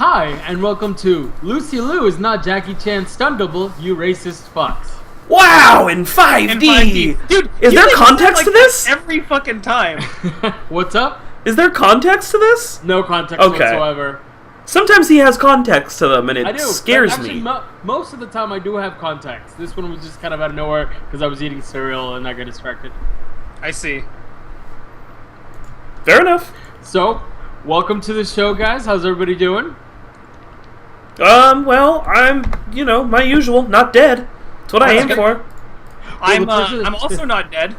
Hi, and welcome to Lucy Liu is not Jackie Chan's stunt double, you racist fucks. Wow, in 5D! Dude, is there context to this? Every fucking time. What's up? Is there context to this? No context whatsoever. Sometimes he has context to them, and it scares me. Most of the time I do have context. This one was just kind of out of nowhere because I was eating cereal and I got distracted. I see. Fair enough. So, welcome to the show, guys. How's everybody doing? Well, I'm, my usual, not dead. That's what I aim for. I'm also not dead.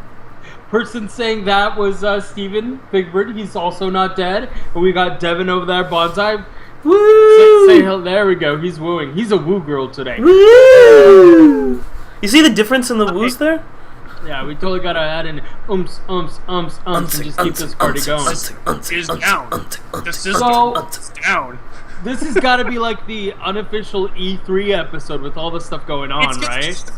Person saying that was Steven Bigbird. He's also not dead. And we got Devin over there, Bonsai. Woo! Say hello. There we go. He's wooing. He's a woo girl today. Woo! You see the difference in the woos there? Yeah, we totally gotta add in and just keep this party going. Is down. The system is down. This has got to be like the unofficial E3 episode with all this stuff going on, right? It's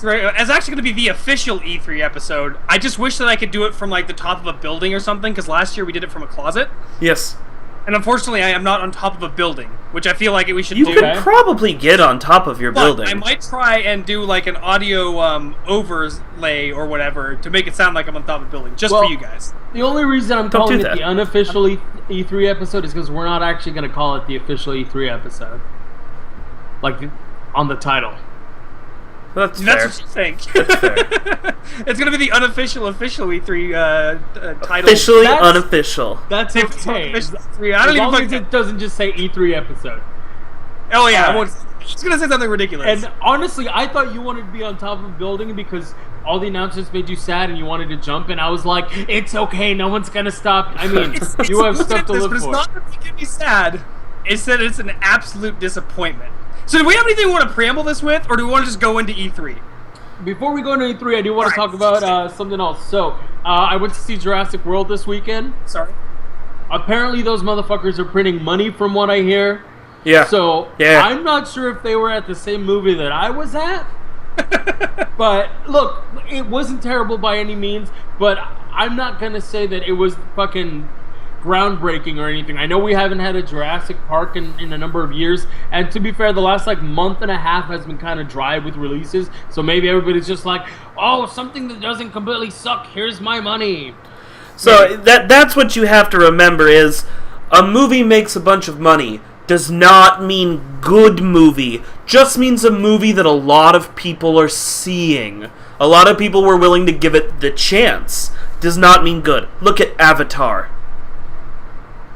actually going to be the official E3 episode. I just wish that I could do it from like the top of a building or something, because last year we did it from a closet. Yes. And unfortunately, I am not on top of a building, which I feel like we should do. You could probably get on top of your building. I might try and do like an audio overlay or whatever to make it sound like I'm on top of a building, just for you guys. The only reason I'm calling it the unofficial E3 episode is because we're not actually going to call it the official E3 episode. Like, on the title. That's what you think. That's fair. It's going to be the official E3 title. Officially unofficial. That's okay. As long as it doesn't just say E3 episode. Oh yeah, I was going to say something ridiculous. And honestly, I thought you wanted to be on top of a building because all the announcements made you sad and you wanted to jump, and I was like, it's okay, no one's going to stop. I mean, you have stuff to look for. But it's not making me sad. It's that it's an absolute disappointment. So do we have anything we want to preamble this with, or do we want to just go into E3? Before we go into E3, I do want to talk about something else. So, I went to see Jurassic World this weekend. Sorry. Apparently those motherfuckers are printing money from what I hear. Yeah. So, I'm not sure if they were at the same movie that I was at. But, look, it wasn't terrible by any means, but I'm not going to say that it was fucking groundbreaking or anything. I know we haven't had a Jurassic Park in a number of years, and to be fair, the last month and a half has been kind of dry with releases, so maybe everybody's just like, oh, something that doesn't completely suck, here's my money. So that's what you have to remember is a movie makes a bunch of money does not mean good movie, just means a movie that a lot of people are seeing. A lot of people were willing to give it the chance. Does not mean good. Look at Avatar.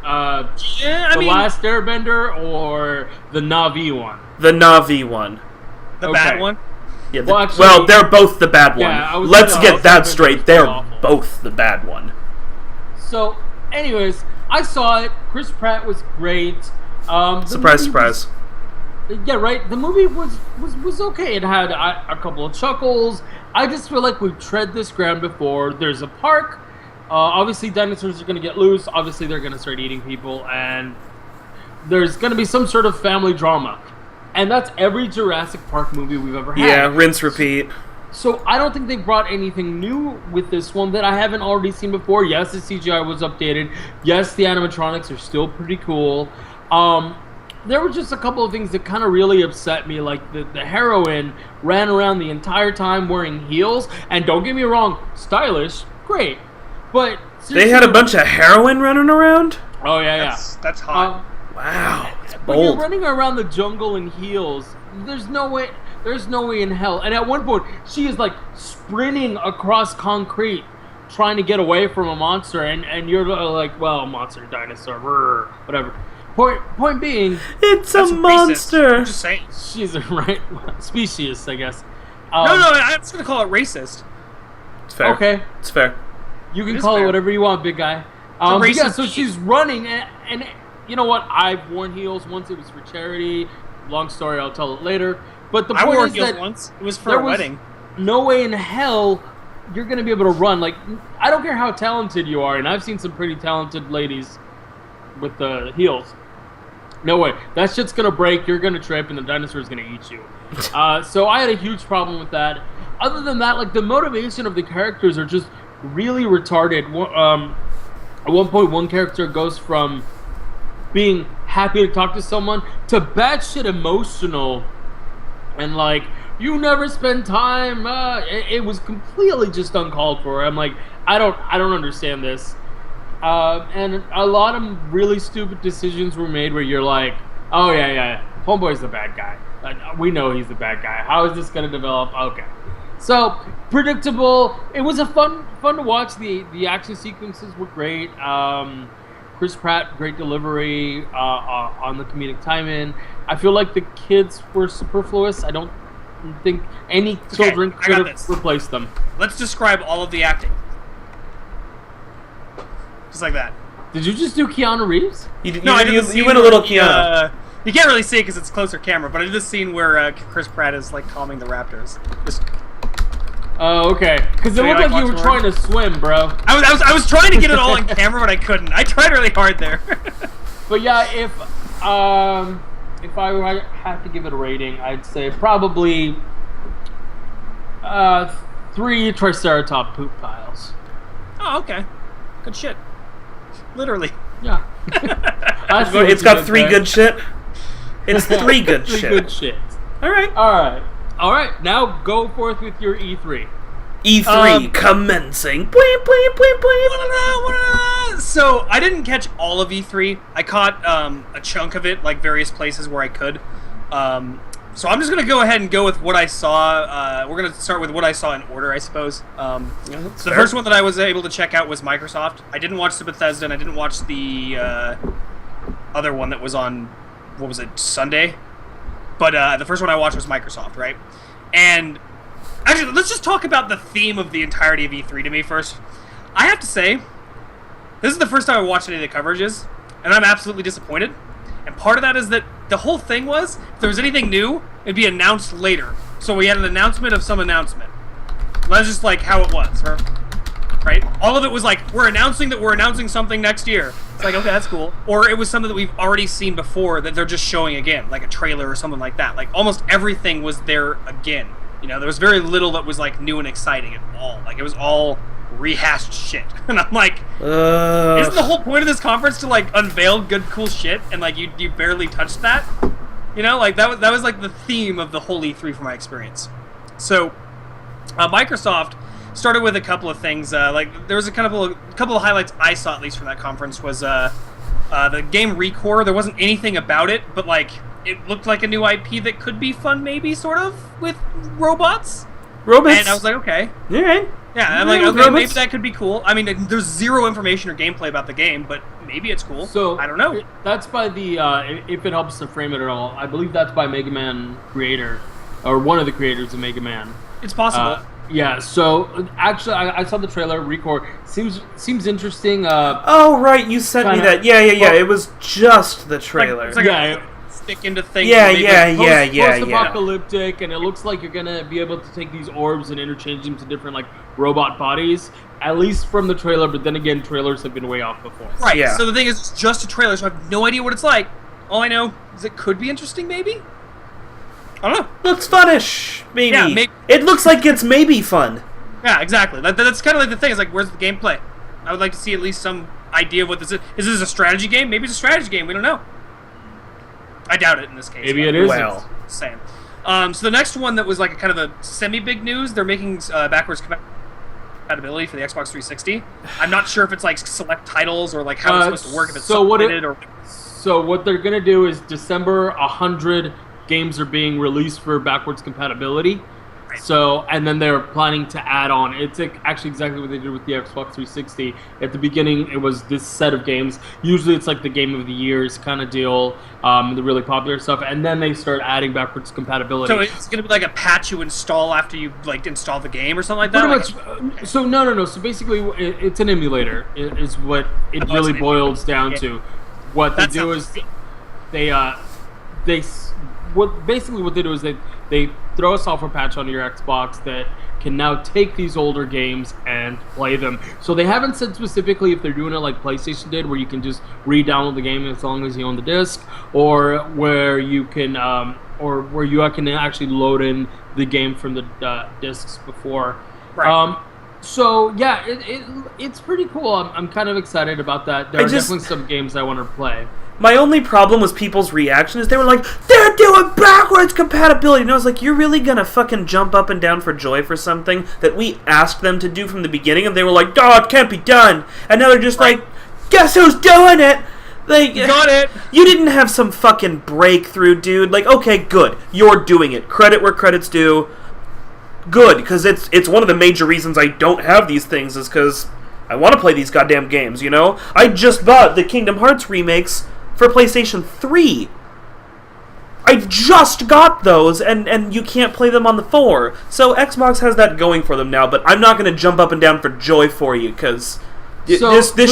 The Last Airbender or the Na'vi one? The Na'vi one. The bad one? Yeah. Well, they're both the bad one. Yeah, Let's get that straight. They're both the bad one. So, anyways, I saw it. Chris Pratt was great. Surprise, surprise. Yeah, right. The movie was okay. It had a couple of chuckles. I just feel like we've tread this ground before. There's a park. Obviously, dinosaurs are going to get loose. Obviously, they're going to start eating people. And there's going to be some sort of family drama. And that's every Jurassic Park movie we've ever had. Yeah, rinse, repeat. So, I don't think they brought anything new with this one that I haven't already seen before. Yes, the CGI was updated. Yes, the animatronics are still pretty cool. There were just a couple of things that kind of really upset me, like the heroine ran around the entire time wearing heels, and don't get me wrong, stylish, great, but they had a bunch of heroin running around? Oh yeah, that's hot. Wow, it's bold. When you're running around the jungle in heels, there's no way in hell, and at one point, she is like sprinting across concrete, trying to get away from a monster, and you're like, well, monster, dinosaur, whatever. Point being, it's a monster. I'm just saying. She's a species, I guess. No, I'm just gonna call it racist. It's fair. Okay, it's fair. You can call it whatever you want, big guy. Yeah, so she's running, and you know what? I've worn heels once. It was for charity. Long story. I'll tell it later. But the point is that once. It was for a wedding. No way in hell you're gonna be able to run. Like, I don't care how talented you are, and I've seen some pretty talented ladies with the heels. No way. That shit's gonna break, you're gonna trip, and the dinosaur's gonna eat you. So I had a huge problem with that. Other than that, like, the motivation of the characters are just really retarded. At one point, one character goes from being happy to talk to someone, to batshit emotional and like, you never spend time. It was completely just uncalled for. I'm like, I don't understand this. And a lot of really stupid decisions were made where you're like, oh yeah, homeboy's the bad guy. We know he's the bad guy. How is this going to develop? Okay. So, predictable. It was a fun to watch. The action sequences were great. Chris Pratt, great delivery on the comedic timing. I feel like the kids were superfluous. I don't think any children could have replaced them. Let's describe all of the acting. Just like that. Did you just do Keanu Reeves? You went a little Keanu. You can't really see it because it's closer camera, but I did this scene where Chris Pratt is like calming the raptors. Oh, okay. Because it looked like you were trying to swim, bro. I was trying to get it all on camera, but I couldn't. I tried really hard there. But yeah, if I had to give it a rating, I'd say probably 3 Triceratops poop piles. Oh, okay. Good shit. Literally. Yeah. It's got 3 good shit. It's 3 good shit. 3 good shit. All right. Now go forth with your E3. E3 commencing. So I didn't catch all of E3. I caught a chunk of it, like various places where I could. So I'm just gonna go ahead and go with what I saw. We're gonna start with what I saw in order, I suppose. So the first one that I was able to check out was Microsoft. I didn't watch the Bethesda, and I didn't watch the other one that was on, what was it, Sunday? But the first one I watched was Microsoft, right? And actually, let's just talk about the theme of the entirety of E3 to me first. I have to say, this is the first time I watched any of the coverages, and I'm absolutely disappointed. And part of that is that the whole thing was, if there was anything new, it'd be announced later. So we had an announcement of some announcement. That's just like how it was, right? All of it was like, we're announcing something next year. It's like, okay, that's cool. Or it was something that we've already seen before that they're just showing again, like a trailer or something like that. Like almost everything was there again. You know, there was very little that was like new and exciting at all. Like it was all rehashed shit. And I'm like, isn't the whole point of this conference to like unveil good cool shit, and like you barely touched that? You know, like that was like the theme of the whole E3 from my experience. So Microsoft started with a couple of things. Like there was a couple of highlights I saw, at least from that conference, was the game Recore. There wasn't anything about it, but like it looked like a new IP that could be fun, maybe, sort of, with robots. And I was like, okay. All right. Yeah, I'm like, okay, maybe that could be cool. I mean, there's zero information or gameplay about the game, but maybe it's cool. So I don't know. That's by the, if it helps to frame it at all, I believe that's by Mega Man creator, or one of the creators of Mega Man. It's possible. Yeah, so actually, I saw the trailer. Recore seems interesting. Oh right, you sent me that. Yeah. Well, it was just the trailer. It's like stick into things. Post-apocalyptic, and it looks like you're gonna be able to take these orbs and interchange them to different like robot bodies. At least from the trailer, but then again, trailers have been way off before. Right. Yeah. So the thing is, it's just a trailer, so I have no idea what it's like. All I know is it could be interesting, maybe. I don't know. Looks funnish, maybe. Yeah, maybe. It looks like it's maybe fun. Yeah, exactly. That's kind of like the thing. It's like, where's the gameplay? I would like to see at least some idea of what this is. Is this a strategy game? Maybe it's a strategy game. We don't know. I doubt it in this case. Maybe it is. Well, same. So the next one that was like a kind of a semi-big news, they're making backwards compatibility for the Xbox 360. I'm not sure if it's like select titles or like how it's supposed to work. If it's supported or. So what they're gonna do is December 100 games are being released for backwards compatibility. Right. So, and then they're planning to add on. It's actually exactly what they did with the Xbox 360. At the beginning, it was this set of games. Usually it's like the game of the years kind of deal, the really popular stuff. And then they start adding backwards compatibility. So it's going to be like a patch you install after you like install the game or something like that? Pretty much. So no. So basically, it's an emulator is what it really boils down to. What they do is what they do is they throw a software patch onto your Xbox that can now take these older games and play them. So they haven't said specifically if they're doing it like PlayStation did, where you can just re-download the game as long as you own the disc, or where you can actually load in the game from the discs before. Right. So yeah, it's pretty cool. I'm kind of excited about that. There are definitely some games I want to play. My only problem was people's reaction is they were like, they're doing backwards compatibility. And I was like, you're really gonna fucking jump up and down for joy for something that we asked them to do from the beginning? And they were like, oh, it can't be done. And now they're just like, guess who's doing it? Like, got it. You didn't have some fucking breakthrough, dude. Like, okay, good. You're doing it. Credit where credit's due. Good, because it's one of the major reasons I don't have these things is because I want to play these goddamn games, you know? I just bought the Kingdom Hearts remakes for PlayStation 3. I just got those, and you can't play them on the 4. So Xbox has that going for them now, but I'm not going to jump up and down for joy for you, because this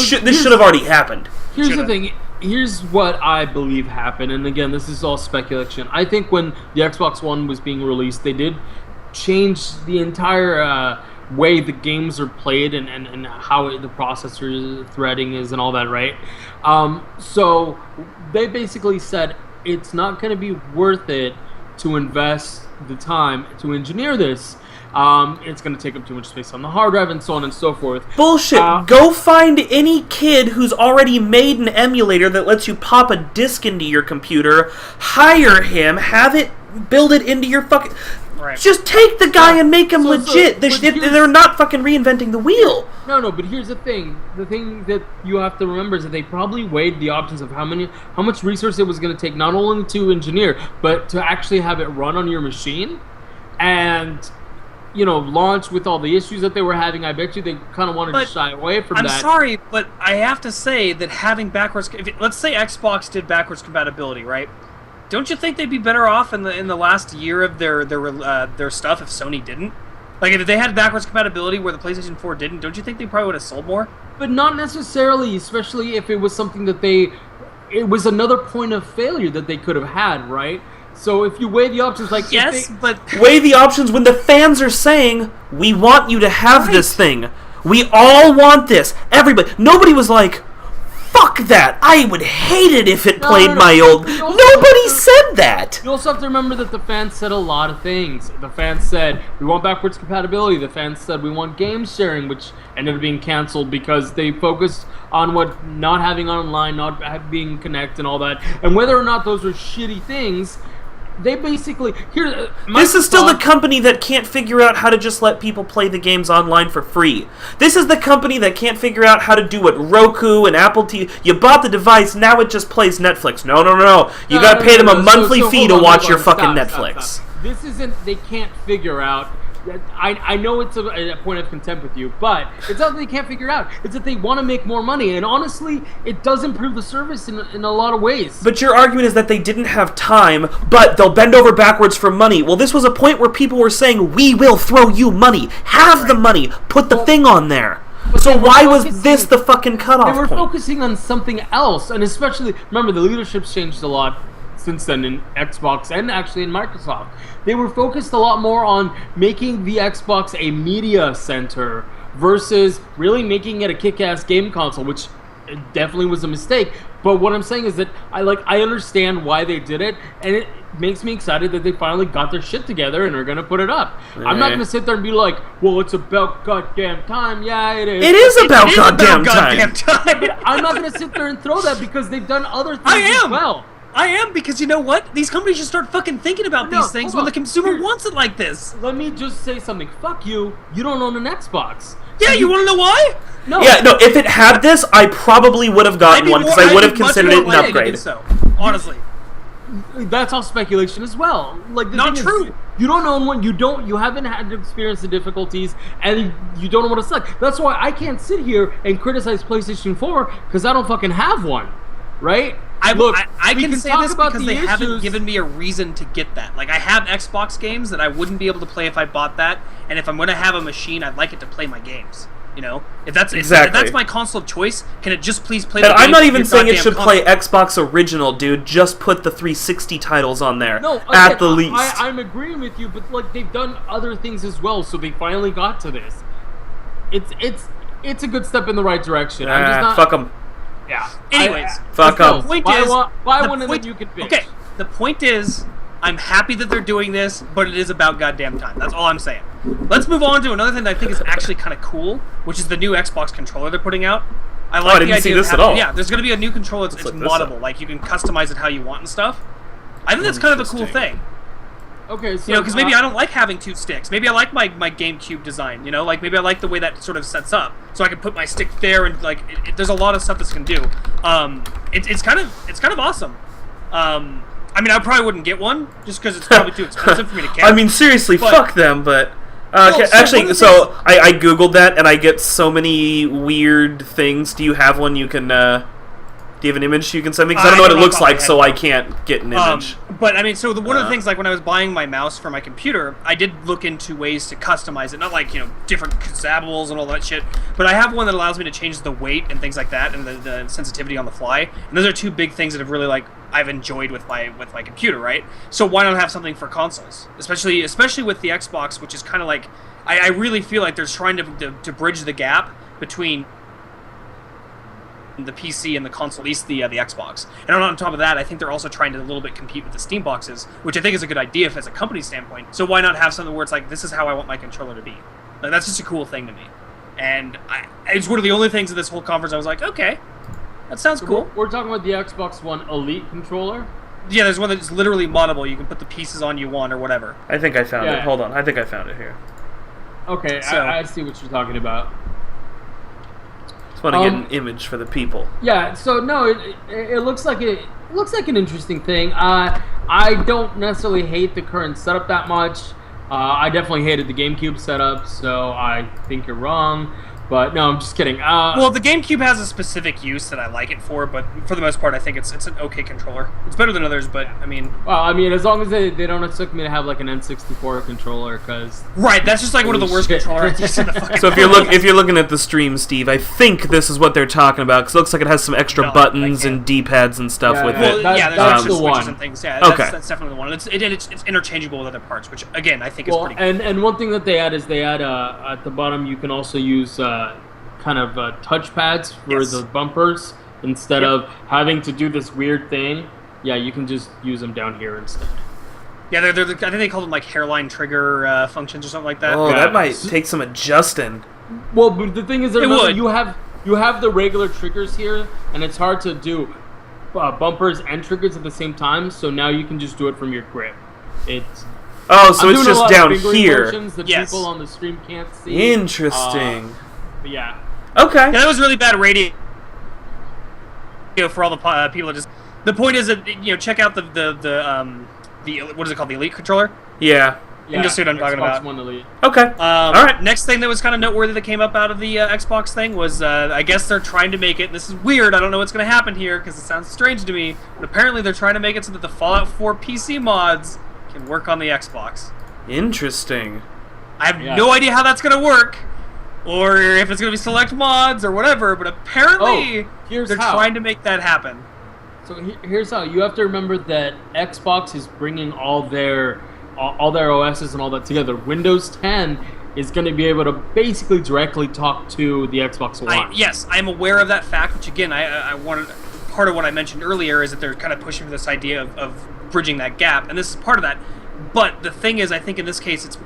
should have already happened. Here's the thing. Here's what I believe happened, and again, this is all speculation. I think when the Xbox One was being released, they did change the entire way the games are played and how the processor threading is and all that, right? So they basically said it's not going to be worth it to invest the time to engineer this. It's going to take up too much space on the hard drive and so on and so forth. Bullshit. Go find any kid who's already made an emulator that lets you pop a disc into your computer, hire him, have it, build it into your fucking... Right. Just take the guy and make him legit. They're not fucking reinventing the wheel. No, but here's the thing. The thing that you have to remember is that they probably weighed the options of how much resource it was going to take, not only to engineer, but to actually have it run on your machine. And, you know, launch with all the issues that they were having. I bet you they kind of wanted to shy away from that. I'm sorry, but I have to say that having backwards... let's say Xbox did backwards compatibility, right? Don't you think they'd be better off in the last year of their stuff if Sony didn't? Like, if they had backwards compatibility where the PlayStation 4 didn't, don't you think they probably would have sold more? But not necessarily, especially if it was something that it was another point of failure that they could have had, right? So if you weigh the options, like... Yes, but... Weigh the options when the fans are saying, we want you to have this thing. We all want this. Everybody. Nobody was like... Fuck that! I would hate it if it played my old... Nobody said that! You also have to remember that the fans said a lot of things. The fans said, we want backwards compatibility. The fans said, we want game sharing, which ended up being canceled because they focused on not having online, not being connect and all that. And whether or not those were shitty things... They basically... This is still the company that can't figure out how to just let people play the games online for free. This is the company that can't figure out how to do what Roku and Apple TV... You bought the device, now it just plays Netflix. No. You gotta pay them a monthly fee to watch your fucking Netflix. Stop. This isn't... They can't figure out... I know it's a point of contempt with you, but it's not that they can't figure it out. It's that they want to make more money, and honestly, it does improve the service in a lot of ways. But your argument is that they didn't have time, but they'll bend over backwards for money. Well, this was a point where people were saying, we will throw you money. Have the money. Put the thing on there. So why was this the fucking cutoff point? They were focusing on something else, and especially, remember, the leadership's changed a lot since then in Xbox and actually in Microsoft. They were focused a lot more on making the Xbox a media center versus really making it a kick-ass game console, which definitely was a mistake. But what I'm saying is that I understand why they did it, and it makes me excited that they finally got their shit together and are going to put it up. I'm not going to sit there and be like, well, it's about goddamn time. Yeah, it is. It is about goddamn time. But I'm not going to sit there and throw that because they've done other things as well. I am, because you know what? These companies should start fucking thinking about these things when the consumer wants it like this. Let me just say something. Fuck you. You don't own an Xbox. Yeah, you want to know why? No. Yeah, no, if it had this, I probably would have gotten one, because I would have considered it an upgrade. So, honestly. That's all speculation as well. Like, not true. You don't own one. You haven't had to experience the difficulties, and you don't know what it's like. That's why I can't sit here and criticize PlayStation 4 because I don't fucking have one, right? I can say this because they haven't given me a reason to get that. Like, I have Xbox games that I wouldn't be able to play if I bought that, and if I'm going to have a machine, I'd like it to play my games. You know, if that's my console of choice, can it just please play? And I'm not even saying it should play Xbox original, dude. Just put the 360 titles on there. No, at the least. I'm agreeing with you, but like they've done other things as well, so they finally got to this. It's a good step in the right direction. I'm just not. Fuck them. Yeah. Anyways, fuck them. Buy one and then you can bitch. Okay. The point is, I'm happy that they're doing this, but it is about goddamn time. That's all I'm saying. Let's move on to another thing that I think is actually kind of cool, which is the new Xbox controller they're putting out. I like I didn't the idea see of this having, at all. Yeah, there's going to be a new controller. It's look this up. moddable. Like, you can customize it how you want and stuff. I think that's kind of a cool thing. Okay, so... You know, because maybe I don't like having 2 sticks. Maybe I like my GameCube design, you know? Like, maybe I like the way that sort of sets up. So I can put my stick there and, like, there's a lot of stuff this can do. It's kind of awesome. I mean, I probably wouldn't get one, just because it's probably too expensive for me to carry. I mean, seriously, fuck them, but... I Googled that, and I get so many weird things. Do you have one you can... Do you have an image you can send me? Because I don't know what it looks like, so I can't get an image. But, I mean, so one of the things, like, when I was buying my mouse for my computer, I did look into ways to customize it. Not like, you know, different zabbles and all that shit. But I have one that allows me to change the weight and things like that, and the sensitivity on the fly. And those are 2 big things that have really, like, I've enjoyed with my computer, right? So why not have something for consoles? Especially with the Xbox, which is kind of like... I really feel like they're trying to bridge the gap between the PC and the console, at least the Xbox. And on top of that, I think they're also trying to a little bit compete with the Steam boxes, which I think is a good idea as a company standpoint. So why not have something where it's like, this is how I want my controller to be? Like, that's just a cool thing to me. And it's one of the only things at this whole conference I was like, okay, that sounds cool. We're talking about the Xbox One Elite controller? Yeah, there's one that's literally moddable. You can put the pieces on you want or whatever. I think I found it. Hold on. I think I found it here. Okay, so, I see what you're talking about. Just want to get an image for the people. Yeah, so no, it looks like an interesting thing. I don't necessarily hate the current setup that much. I definitely hated the GameCube setup, so I think you're wrong. But no, I'm just kidding. Well, the GameCube has a specific use that I like it for, but for the most part, I think it's an okay controller. It's better than others, but I mean... Well, I mean, as long as they don't expect me to have like an N64 controller, because... Right, that's just like one of the worst controllers I've seen in the fucking So if you're looking at the stream, Steve, I think this is what they're talking about, because it looks like it has some extra buttons and D-pads and stuff with it. There's extra switches and things. Yeah, okay. That's definitely the one. It's interchangeable with other parts, which, again, I think is pretty cool. And one thing that they add is at the bottom, you can also use... kind of touch pads for the bumpers instead of having to do this weird thing. Yeah, you can just use them down here instead. Yeah, I think they call them like hairline trigger functions or something like that. Oh, that might take some adjusting. Well, but the thing is, that you have the regular triggers here, and it's hard to do bumpers and triggers at the same time. So now you can just do it from your grip. It's it's just down here. That people on the stream can't see. Interesting. But yeah. Okay. Yeah, that was really bad radio for all the people that just... The point is that, you know, check out the what is it called, the Elite controller? Yeah. You can just see what I'm talking about. One Elite. Okay. All right. Next thing that was kind of noteworthy that came up out of the Xbox thing was, I guess they're trying to make it... This is weird. I don't know what's going to happen here because it sounds strange to me. But apparently they're trying to make it so that the Fallout 4 PC mods can work on the Xbox. Interesting. I have no idea how that's going to work. Or if it's going to be select mods or whatever, but apparently they're trying to make that happen. So here's how. You have to remember that Xbox is bringing all their OSs and all that together. Windows 10 is going to be able to basically directly talk to the Xbox One. Yes, I'm aware of that fact, which again, I wanted... Part of what I mentioned earlier is that they're kind of pushing for this idea of bridging that gap, and this is part of that. But the thing is, I think in this case, it's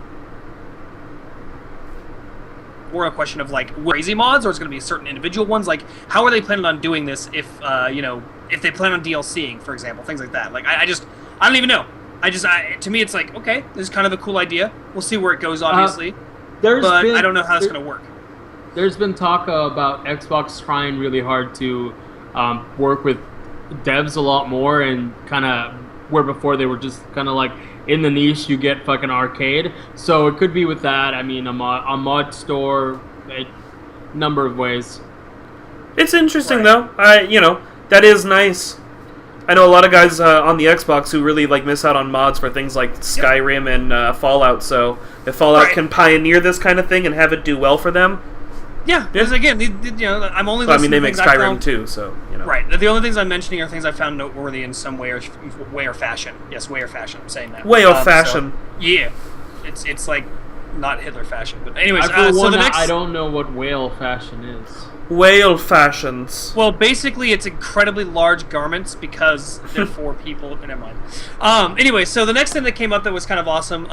more a question of like crazy mods, or it's going to be certain individual ones. Like, how are they planning on doing this? If if they plan on DLCing, for example, things like that. Like, I don't even know. To me, it's like, okay, this is kind of a cool idea. We'll see where it goes, obviously. But I don't know how it's going to work. There's been talk about Xbox trying really hard to work with devs a lot more, and kind of where before they were just kind of like in the niche, you get fucking arcade. So it could be with that. I mean, a mod store, a number of ways. It's interesting though. That is nice. I know a lot of guys on the Xbox who really like miss out on mods for things like Skyrim and Fallout. So if Fallout can pioneer this kind of thing and have it do well for them. Yeah, because again, I'm only. So, I mean, they make Skyrim too, so Right. The only things I'm mentioning are things I found noteworthy in some way or fashion. Yes, way or fashion. I'm saying that. Way of fashion. So, yeah, it's like not Hitler fashion, but anyways. I don't know what whale fashion is. way old-fashioned. Well, basically, it's incredibly large garments because they're for people. Never mind. Anyway, so the next thing that came up that was kind of awesome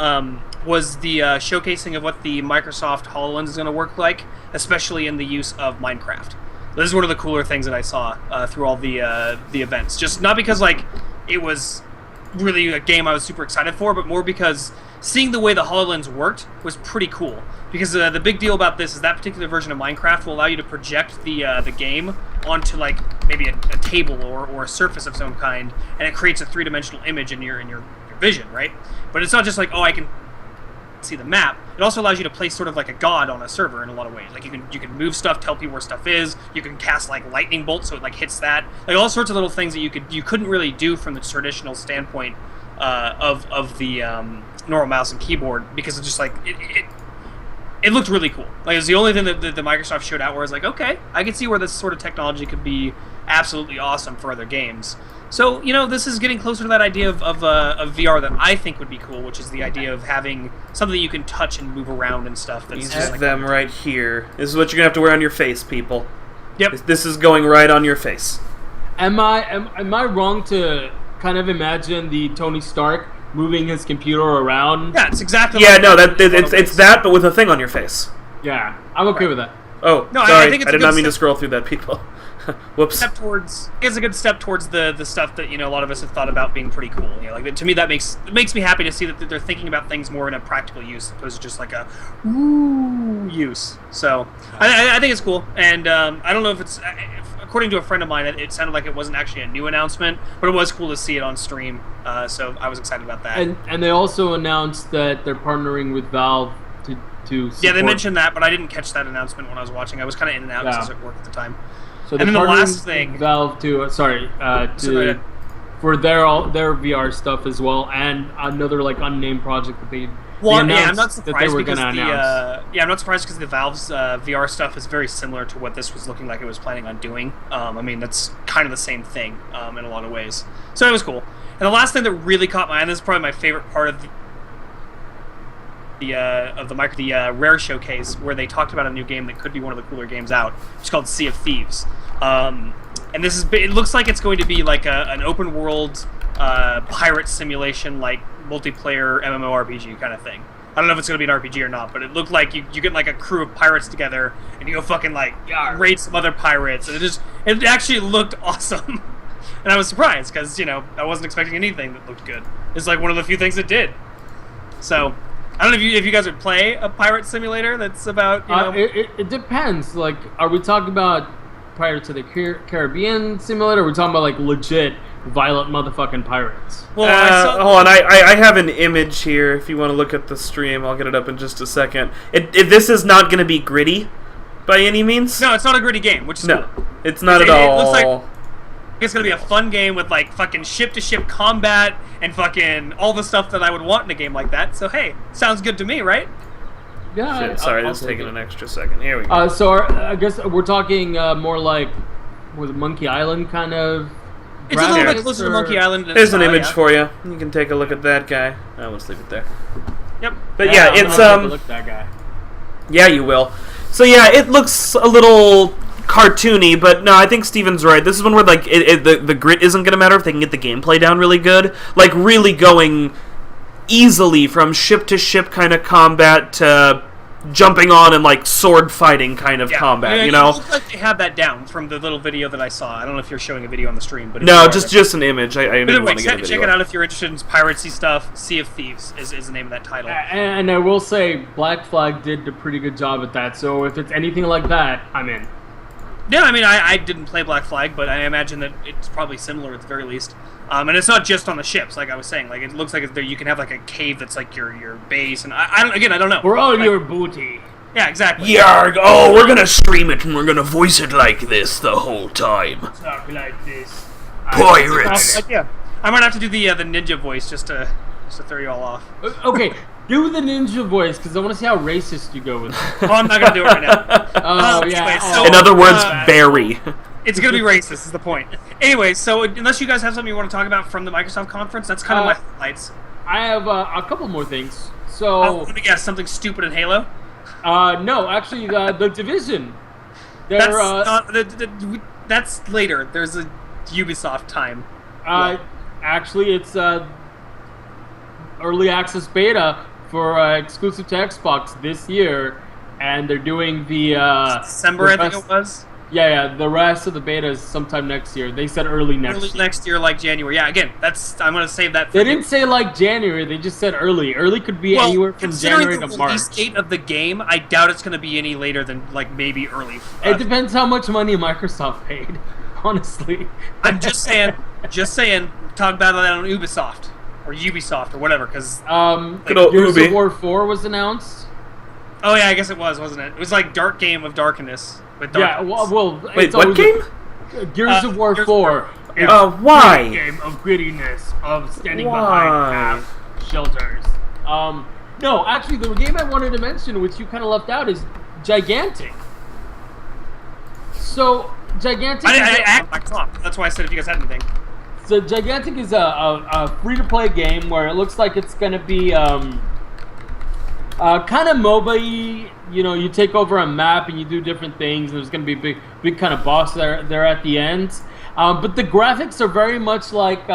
was the showcasing of what the Microsoft HoloLens is going to work like, especially in the use of Minecraft. This is one of the cooler things that I saw through all the events. Just not because like it was really a game I was super excited for, but more because seeing the way the HoloLens worked was pretty cool. Because the big deal about this is that particular version of Minecraft will allow you to project the game onto like maybe a table or a surface of some kind, and it creates a three-dimensional image in your vision, right? But it's not just like, oh, I can see the map. It also allows you to play sort of like a god on a server in a lot of ways. Like you can move stuff, tell people where stuff is. You can cast like lightning bolts so it like hits that. Like all sorts of little things that you couldn't really do from the traditional standpoint of the normal mouse and keyboard, because it's just like it looked really cool. Like it was the only thing that the Microsoft showed out where I was like, okay, I can see where this sort of technology could be absolutely awesome for other games. So, this is getting closer to that idea of VR that I think would be cool, which is the idea of having something you can touch and move around and stuff. That's These just are like them right here. This is what you're going to have to wear on your face, people. Yep. This is going right on your face. Am I wrong to kind of imagine the Tony Stark moving his computer around? Yeah, it's exactly. Yeah, like no, it's that, but with a thing on your face. Yeah, I'm okay with that. Oh, No, sorry, I think it's I did a good not mean to step. scroll through that, people. Whoops. It's a good step towards the stuff that a lot of us have thought about being pretty cool. Like to me that makes me happy to see that they're thinking about things more in a practical use, as opposed to just like a use. So I think it's cool, and I don't know if it's. According to a friend of mine, it sounded like it wasn't actually a new announcement, but it was cool to see it on stream. So I was excited about that. And they also announced that they're partnering with Valve to support. Yeah, they mentioned that, but I didn't catch that announcement when I was watching. I was kind of in and out because I was at work at the time. So and then the last thing, Valve to for their VR stuff as well, and another like unnamed project that they. Well, they yeah, I'm not that they surprised were because gonna announce. I'm not surprised because the Valve's VR stuff is very similar to what this was looking like it was planning on doing. I mean, that's kind of the same thing in a lot of ways. So it was cool. And the last thing that really caught my eye, and this is probably my favorite part of the Rare showcase, where they talked about a new game that could be one of the cooler games out. It's called Sea of Thieves. And it looks like it's going to be like an open world pirate simulation, like multiplayer MMORPG kind of thing. I don't know if it's going to be an RPG or not, but it looked like you get like a crew of pirates together and you go fucking like raid some other pirates, and it actually looked awesome. And I was surprised because I wasn't expecting anything that looked good. It's like one of the few things that did. So I don't know if you guys would play a pirate simulator that's about It depends. Like, are we talking about Pirates of the Caribbean simulator? Or are we talking about like legit violent motherfucking pirates? Well, hold on, I have an image here. If you want to look at the stream, I'll get it up in just a second. This is not going to be gritty by any means. No, it's not a gritty game, which is no, cool. it's not at all. It looks like it's gonna be a fun game with like fucking ship-to-ship combat and fucking all the stuff that I would want in a game like that. So hey, sounds good to me, right? Yeah. Shit, sorry, I'll this is take taking it. an extra second. Here we go. I guess we're talking more like with Monkey Island kind of. It's a little bit graphics, closer to or- Monkey Island. There's an style, image yeah. for you. You can take a look at that guy. Let's leave it there. Yep. But yeah, I'm it's gonna take a look at that guy. Yeah, you will. So yeah, it looks a little cartoony, but no, I think Steven's right. This is one where like the grit isn't gonna matter if they can get the gameplay down really good. Like really going easily from ship to ship kind of combat to jumping on and like sword fighting kind of combat. It looks like they have that down from the little video that I saw. I don't know if you're showing a video on the stream, but if you No, are, just an image. I But didn't anyway, want to get a video. check it out if you're interested in piratey stuff. Sea of Thieves is the name of that title. And I will say, Black Flag did a pretty good job at that. So if it's anything like that, I'm in. Yeah, I mean, I didn't play Black Flag, but I imagine that it's probably similar at the very least. And it's not just on the ships, like I was saying. Like it looks like you can have like a cave that's like your base, and I don't know. We're all Like, your booty. Yeah, exactly. Yarg! Oh, we're gonna stream it and we're gonna voice it like this the whole time. Talk like this. Pirates! Yeah, I might have to do the ninja voice just to throw you all off. Okay, do the ninja voice because I want to see how racist you go with it. Oh, I'm not gonna do it right now. Oh Anyway, yeah. so- In other words, Uh, very. It's gonna be racist. Is the point. Anyway, so unless you guys have something you want to talk about from the Microsoft conference, that's kind of my highlights. I have a couple more things. So Let me guess, something stupid in Halo. no, actually, the Division. That's later. There's a Ubisoft time. Actually, it's early access beta for exclusive to Xbox this year, and they're doing the December, I think it was. Yeah. The rest of the beta is sometime next year. They said early next year. Early next year, like January. Yeah, again, I'm gonna save that. They didn't say like January. They just said early. Early could be anywhere from January to March. Considering the release date of the game, I doubt it's gonna be any later than like maybe early. It depends how much money Microsoft paid. Honestly, I'm just saying. Talk about that on Ubisoft or Ubisoft or whatever, because Gears of War 4 was announced. Oh yeah, I guess it was, wasn't it? It was like Dark Game of Darkness. Yeah, well, wait, what game? Gears of War 4. Why? Game of grittiness, of standing behind half shelters. No, actually, the game I wanted to mention, which you kind of left out, is Gigantic. So, Gigantic. That's why I said if you guys had anything. So, Gigantic is a free-to-play game where it looks like it's going to be kind of MOBA-y. You know, you take over a map and you do different things. There's going to be a big kind of boss there at the end. But the graphics are very much like...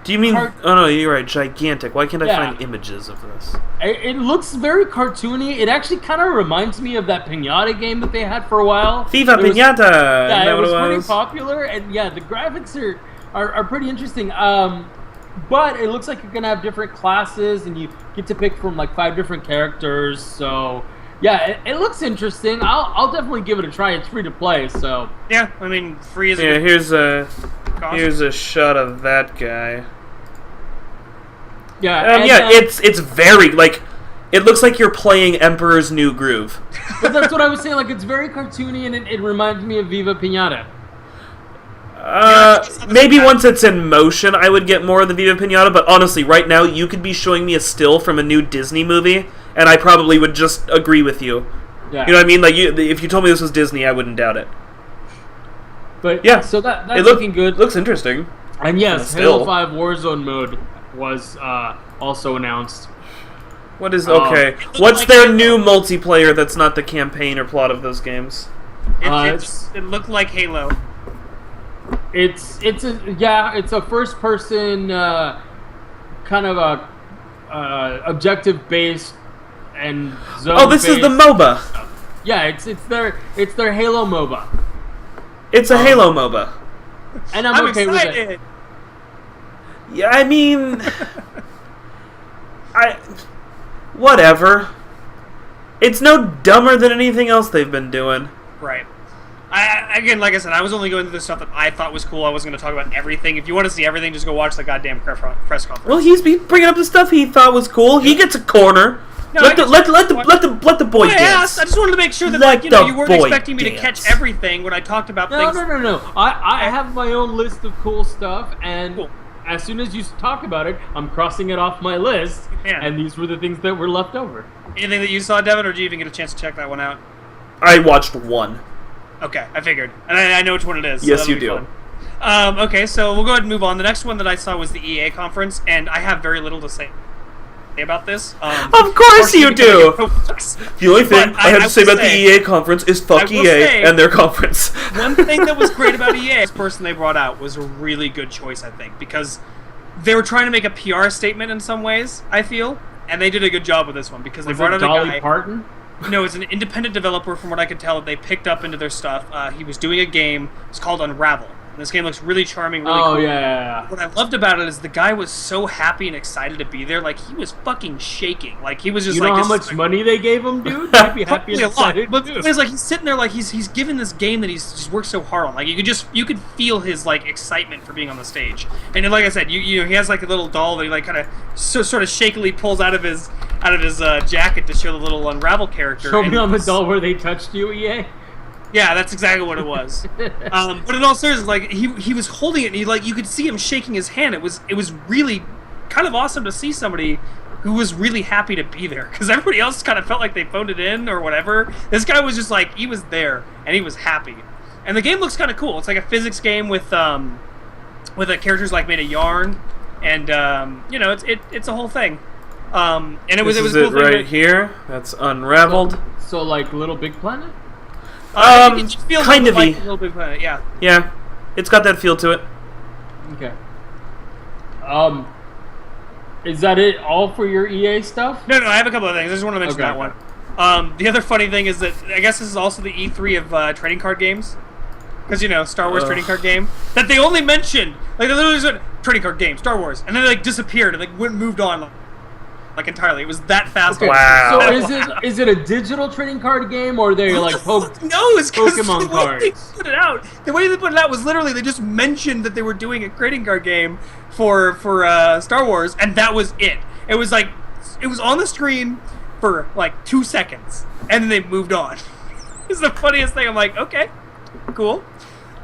do you mean... oh, no, you're right. Gigantic. Why can't I find images of this? It looks very cartoony. It actually kind of reminds me of that Pinata game that they had for a while. Viva Pinata! Yeah, it was pretty popular. And yeah, the graphics are pretty interesting. But it looks like you're going to have different classes, and you get to pick from like 5 different characters. So, yeah, it looks interesting. I'll definitely give it a try. It's free to play, so... Yeah, I mean, free is... Yeah, here's a shot of that guy. Yeah, it's very, like... It looks like you're playing Emperor's New Groove. But that's what I was saying. Like, it's very cartoony, and it reminds me of Viva Pinata. Maybe once it's in motion, I would get more of the Viva Pinata, but honestly, right now, you could be showing me a still from a new Disney movie, and I probably would just agree with you. Yeah. You know what I mean? Like, if you told me this was Disney, I wouldn't doubt it. But yeah, so that's looking good. Looks interesting. And yes, Halo 5 Warzone mode was also announced. What is... Okay. What's their new multiplayer that's not the campaign or plot of those games? It looked like Halo. It's a first person kind of a objective based and zone. Oh, this is the MOBA. Yeah, it's their Halo MOBA. It's a Halo MOBA. And I'm okay excited. with it. Yeah, I mean, whatever. It's no dumber than anything else they've been doing. Right. Again, like I said, I was only going through the stuff that I thought was cool. I wasn't going to talk about everything. If you want to see everything, just go watch the goddamn press conference. Well, he's bringing up the stuff he thought was cool. He gets a corner. No, let the boy dance. I just wanted to make sure that you weren't expecting me to catch everything when I talked about things. No. I have my own list of cool stuff, and as soon as you talk about it, I'm crossing it off my list. Yeah. And these were the things that were left over. Anything that you saw, Devin, or did you even get a chance to check that one out? I watched one. Okay, I figured. And I know which one it is. Yes, you do. Okay, so we'll go ahead and move on. The next one that I saw was the EA conference, and I have very little to say about this. Of course you do! The only thing I have to say about the EA conference is fuck EA and their conference. One thing that was great about EA, this person they brought out, was a really good choice, I think, because they were trying to make a PR statement in some ways, I feel, and they did a good job with this one, because they brought out a guy... Dolly Parton? No, it's an independent developer, from what I could tell, that they picked up into their stuff. He was doing a game. It's called Unravel. And this game looks really charming, really cool. Yeah. What I loved about it is the guy was so happy and excited to be there. Like, he was fucking shaking. Like, he was just you like... You know how much money they gave him, dude? I'd be happy and excited. But it's like, he's sitting there like he's given this game that he's just worked so hard on. Like, you could feel his, like, excitement for being on the stage. And like I said, you know, he has, like, a little doll that he, like, kind of sort of shakily pulls out of his jacket to show the little Unravel character. Show me on the doll where they touched you, EA? Yeah, that's exactly what it was. But in all seriousness, like he was holding it, and you could see him shaking his hand. It was really kind of awesome to see somebody who was really happy to be there, because everybody else kind of felt like they phoned it in or whatever. This guy was just like, he was there and he was happy. And the game looks kind of cool. It's like a physics game with the characters like made of yarn, and you know, it's a whole thing. And it was This cool is it right here. That's Unraveled. So like Little Big Planet. It feels kind of like Little Big Planet, yeah. Yeah, it's got that feel to it. Okay. Is that it all for your EA stuff? No, I have a couple of things. I just want to mention that one. The other funny thing is that I guess this is also the E3 of trading card games. Because, Star Wars trading card game. That they only mentioned. Like, they literally said, trading card game, Star Wars. And then they, disappeared and, moved on, entirely. It was that fast. Okay. Wow. So is it a digital trading card game, or they, Pokemon cards? They put it out. The way they put it out was literally they just mentioned that they were doing a trading card game for Star Wars, and that was it. It was, it was on the screen for, 2 seconds, and then they moved on. It's the funniest thing. I'm like, okay, cool.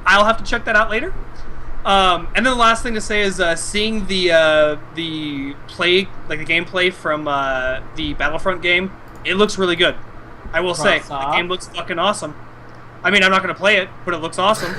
I'll have to check that out later. And then the last thing to say is seeing the play, the gameplay from the Battlefront game. It looks really good. I will say the game looks fucking awesome. I mean, I'm not gonna play it, but it looks awesome.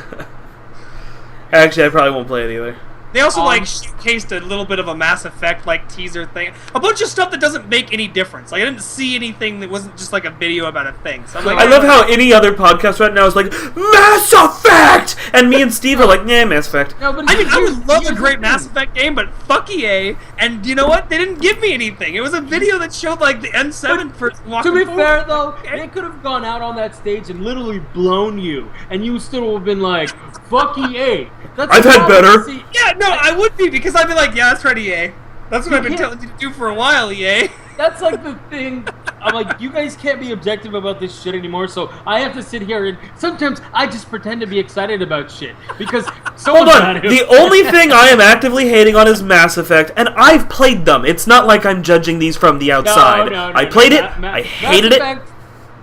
Actually, I probably won't play it either. They also showcased a little bit of a Mass Effect teaser thing, a bunch of stuff that doesn't make any difference. I didn't see anything that wasn't just a video about a thing. So I'm I love how any other podcast right now is like Mass Effect, and me and Steve are like, nah, Mass Effect. No, but I would love a great Mass Effect game, but fuck EA. And you know what? They didn't give me anything. It was a video that showed the N7 person walking. To be fair, though, they could have gone out on that stage and literally blown you, and you still would have been like, "Fuck EA." I've had better. Yeah, no, I would be, because I'd be like, yeah, that's right, EA. That's what I've been telling you to do for a while, EA. That's the thing. I'm like, you guys can't be objective about this shit anymore, so I have to sit here and sometimes I just pretend to be excited about shit. Because hold on, the only thing I am actively hating on is Mass Effect, and I've played them. It's not like I'm judging these from the outside. I played it, I hated Mass Effect,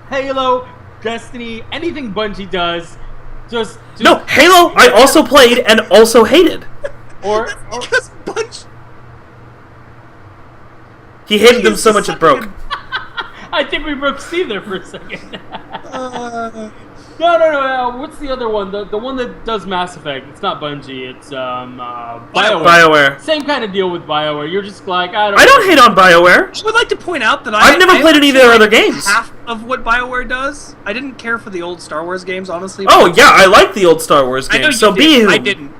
Halo, Destiny, anything Bungie does, just no, Halo I also played and also hated. Or because Bungie. He hated them so much it broke. I think we broke Steve there for a second. No. What's the other one? The one that does Mass Effect. It's not Bungie. It's BioWare. Same kind of deal with BioWare. You're just like, I don't hate on BioWare. I would like to point out that I've never played any of their other games. Half of what BioWare does. I didn't care for the old Star Wars games, honestly. Oh yeah, I like the old Star Wars games. I know you so did. I didn't.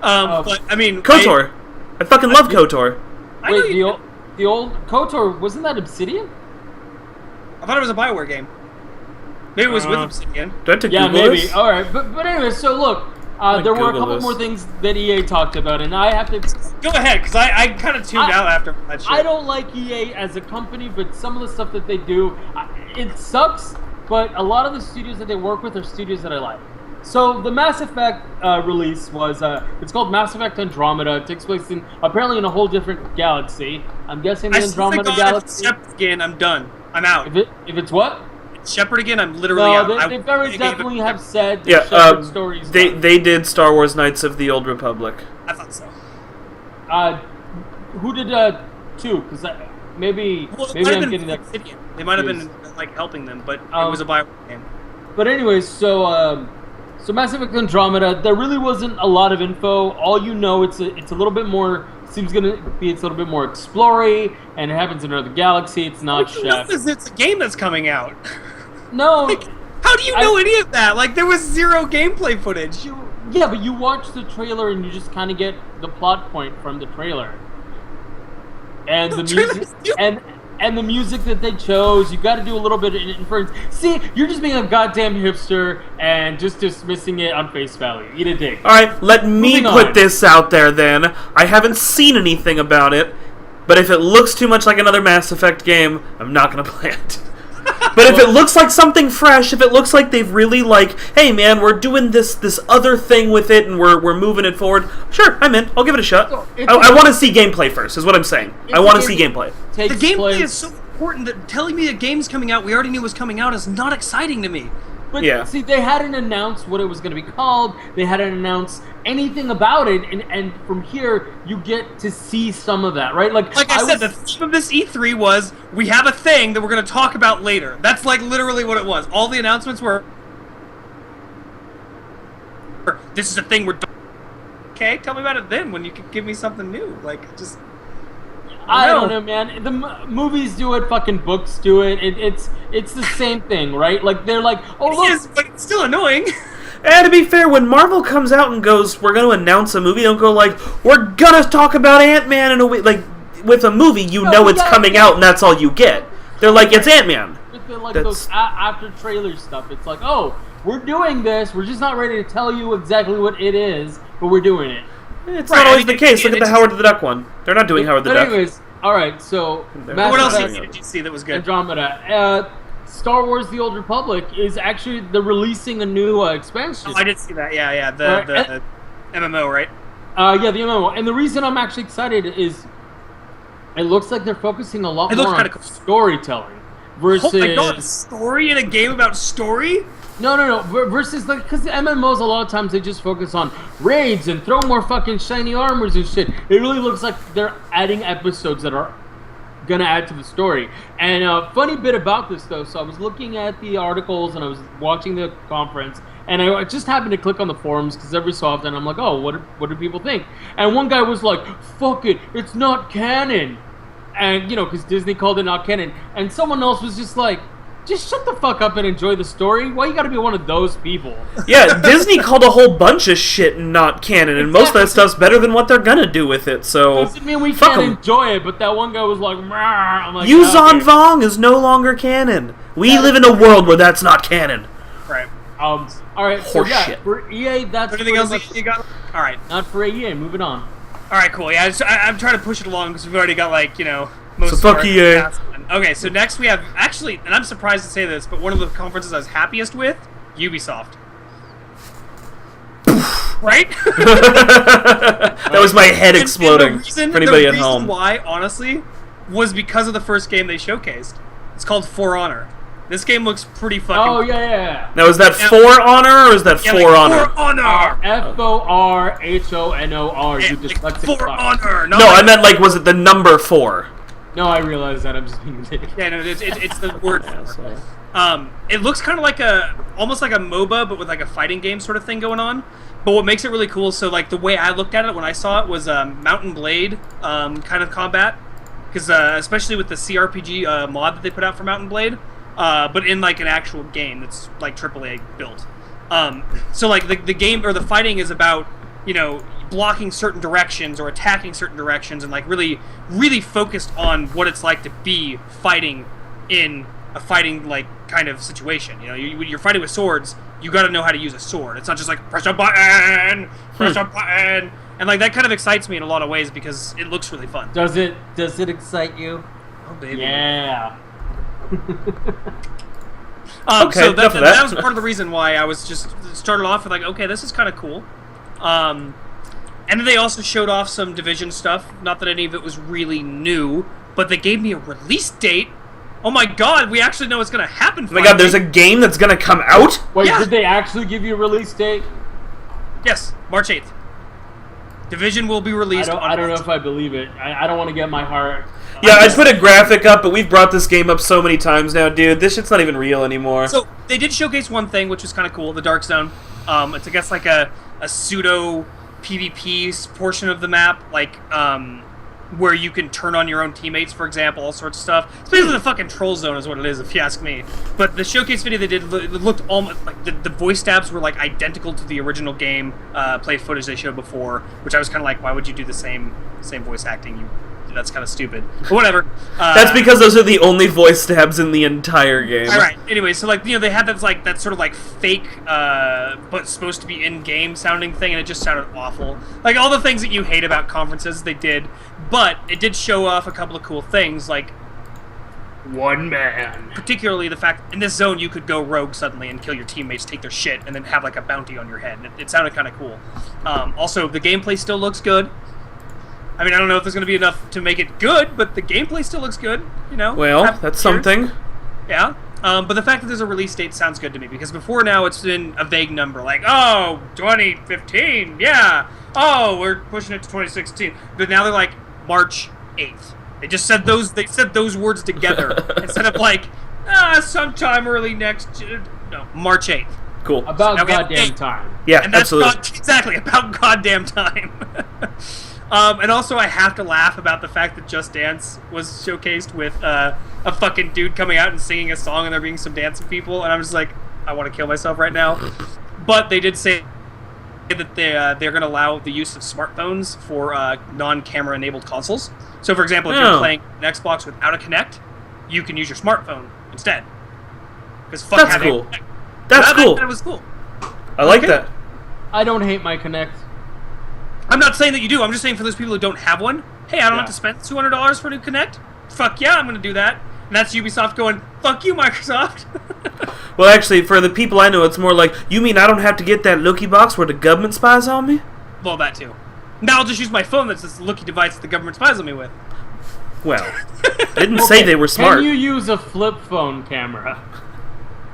But I mean, KOTOR. I fucking love KOTOR. Wait, the old KOTOR, wasn't that Obsidian? I thought it was a BioWare game. Maybe it was with Obsidian. Do I have to yeah, Google maybe. this? All right, but anyway, so look, there were a couple more things that EA talked about, and I have to go ahead because I kind of tuned out after that shit. I don't like EA as a company, but some of the stuff that they do, it sucks. But a lot of the studios that they work with are studios that I like. So the Mass Effect release was, it's called Mass Effect Andromeda. It takes place apparently in a whole different galaxy. I'm guessing the Andromeda galaxy. Shepard again, I'm done. I'm out. If it's what? Shepard again, I'm literally out. They very definitely have said yeah, Shepard stories. They did Star Wars Knights of the Old Republic. I thought so. Who did 2? Because maybe I'm getting that. They might have been helping them, but it was a BioWare game. But anyways, so Mass Effect Andromeda, there really wasn't a lot of info. All you know, it's a little bit more. Seems gonna be it's a little bit more explory, and it happens in another galaxy. It's not Chef. It's a game that's coming out. No. How do you know any of that? There was zero gameplay footage. Yeah, but you watch the trailer and you just kind of get the plot point from the trailer. And the music and the music that they chose, you got to do a little bit of inference. See, you're just being a goddamn hipster and just dismissing it on face value. Eat a dick. All right, let me put this out there then. I haven't seen anything about it, but if it looks too much like another Mass Effect game, I'm not going to play it. But if it looks like something fresh, if it looks like they've really hey man, we're doing this other thing with it and we're moving it forward, sure, I'm in. I'll give it a shot. I want to see gameplay first, is what I'm saying. I want to see gameplay. The gameplay is so important that telling me a game's coming out we already knew was coming out is not exciting to me. But see, they hadn't announced what it was going to be called. They hadn't announced anything about it, and from here you get to see some of that, right? Like I said, the theme of this E3 was we have a thing that we're going to talk about later. That's literally what it was. All the announcements were, this is a thing we're. Okay, tell me about it then when you can give me something new. I don't know, man. The movies do it, fucking books do it. It's the same thing, right? Like they're like, oh look, Yes, but it's still annoying. And to be fair, when Marvel comes out and goes, we're going to announce a movie, don't go like, we're going to talk about Ant-Man in a week. Like, with a movie, know it's coming out and that's all you get. They're like, it's Ant-Man. Like those after trailer stuff. It's like, oh, we're doing this. We're just not ready to tell you exactly what it is, but we're doing it. It's not always the case. Look at the Howard the Duck one. They're not doing Howard the Duck. Anyways, all right, so... What else did you see that was good? Andromeda. Star Wars The Old Republic is actually... They're releasing a new expansion. Oh, I did see that. Yeah. The MMO, right? Yeah, the MMO. And the reason I'm actually excited is... It looks like they're focusing a lot more on storytelling. Versus... Oh my god, story in a game about story? No. Versus, like, because the MMOs, a lot of times, they just focus on raids and throw more fucking shiny armors and shit. It really looks like they're adding episodes that are gonna add to the story. And funny bit about this, though, so I was looking at the articles and I was watching the conference, and I just happened to click on the forums, because every so often I'm like, oh, what do people think? And one guy was like, fuck it, it's not canon. And, because Disney called it not canon. And someone else was just like, just shut the fuck up and enjoy the story. Why you gotta be one of those people? Yeah, Disney called a whole bunch of shit not canon, and most of that stuff's better than what they're gonna do with it, so... Doesn't mean we can't enjoy it, but that one guy was like, I'm like, Yuzhan Vong is no longer canon. We live in a world where that's not canon. Right. Alright, so for EA, that's... Anything else you got? Alright. Not for EA, moving on. Alright, cool. Yeah, I'm trying to push it along, because we've already got, most so fuck EA. Okay, so next we have, actually, and I'm surprised to say this, but one of the conferences I was happiest with, Ubisoft. Right? That was my head exploding for anybody at home. The reason why, honestly, was because of the first game they showcased. It's called For Honor. This game looks pretty fucking cool. Yeah. Now, is that For Honor, or is that For Honor? For Honor! Forhonor. You dyslexic For Honor! No, I meant, was it the number 4? No, I realize that. I'm just being ridiculous. Yeah, no, it's the word for it. It looks kind of almost like a MOBA, but with a fighting game sort of thing going on. But what makes it really cool, so the way I looked at it when I saw it was Mountain Blade kind of combat, because especially with the CRPG mod that they put out for Mountain Blade, but in an actual game that's AAA built. So the game or the fighting is about blocking certain directions or attacking certain directions, and really focused on what it's like to be fighting in a fighting kind of situation. You're fighting with swords, you got to know how to use a sword. It's not just press a button, and that kind of excites me in a lot of ways because it looks really fun. Does it excite you? Oh baby, yeah. Okay, so that was part of the reason why I was just started off with okay, this is kind of cool. And then they also showed off some Division stuff. Not that any of it was really new, but they gave me a release date. Oh my god, we actually know what's going to happen. Oh my god, there's a game that's going to come out? Wait, did they actually give you a release date? Yes, March 8th. Division will be released I don't know if I believe it. I don't want to get my heart... Yeah, I put a graphic up, but we've brought this game up so many times now, dude. This shit's not even real anymore. So, they did showcase one thing, which was kind of cool, the Dark Zone. It's, I guess, a pseudo... PvP portion of the map, where you can turn on your own teammates, for example, all sorts of stuff. It's basically the fucking troll zone is what it is, if you ask me. But the showcase video they did, it looked almost the voice stabs were identical to the original game play footage they showed before, which I was kind of why would you do the same voice acting? That's kind of stupid. But whatever. That's because those are the only voice stabs in the entire game. All right. Anyway, so they had that sort of fake, but supposed to be in-game sounding thing, and it just sounded awful. All the things that you hate about conferences, they did, but it did show off a couple of cool things, one man. Particularly the fact in this zone you could go rogue suddenly and kill your teammates, take their shit, and then have a bounty on your head. It sounded kind of cool. Also, the gameplay still looks good. I mean, I don't know if there's going to be enough to make it good, but the gameplay still looks good, Well, that's something. Yeah. But the fact that there's a release date sounds good to me, because before now it's been a vague number, 2015, yeah. Oh, we're pushing it to 2016. But now they're March 8th. They just said those words together instead of sometime early next year. No, March 8th. Cool. About goddamn time. Yeah, and that's absolutely. exactly, about goddamn time. And also, I have to laugh about the fact that Just Dance was showcased with a fucking dude coming out and singing a song, and there being some dancing people, and I'm just like, I want to kill myself right now. But they did say that they're going to allow the use of smartphones for non-camera enabled consoles. So, for example, if you're playing an Xbox without a Kinect, you can use your smartphone instead. Because That's cool. That's cool. That was cool. I like that. I don't hate my Kinect. I'm not saying that you do. I'm just saying for those people who don't have one, hey, I don't have to spend $200 for a new Kinect. Fuck yeah, I'm going to do that. And that's Ubisoft going, fuck you, Microsoft. Well, actually, for the people I know, it's more like, you mean I don't have to get that looky box where the government spies on me? Well, that too. Now I'll just use my phone that's this looky device that the government spies on me with. Well, I didn't say they were smart. Can you use a flip phone camera?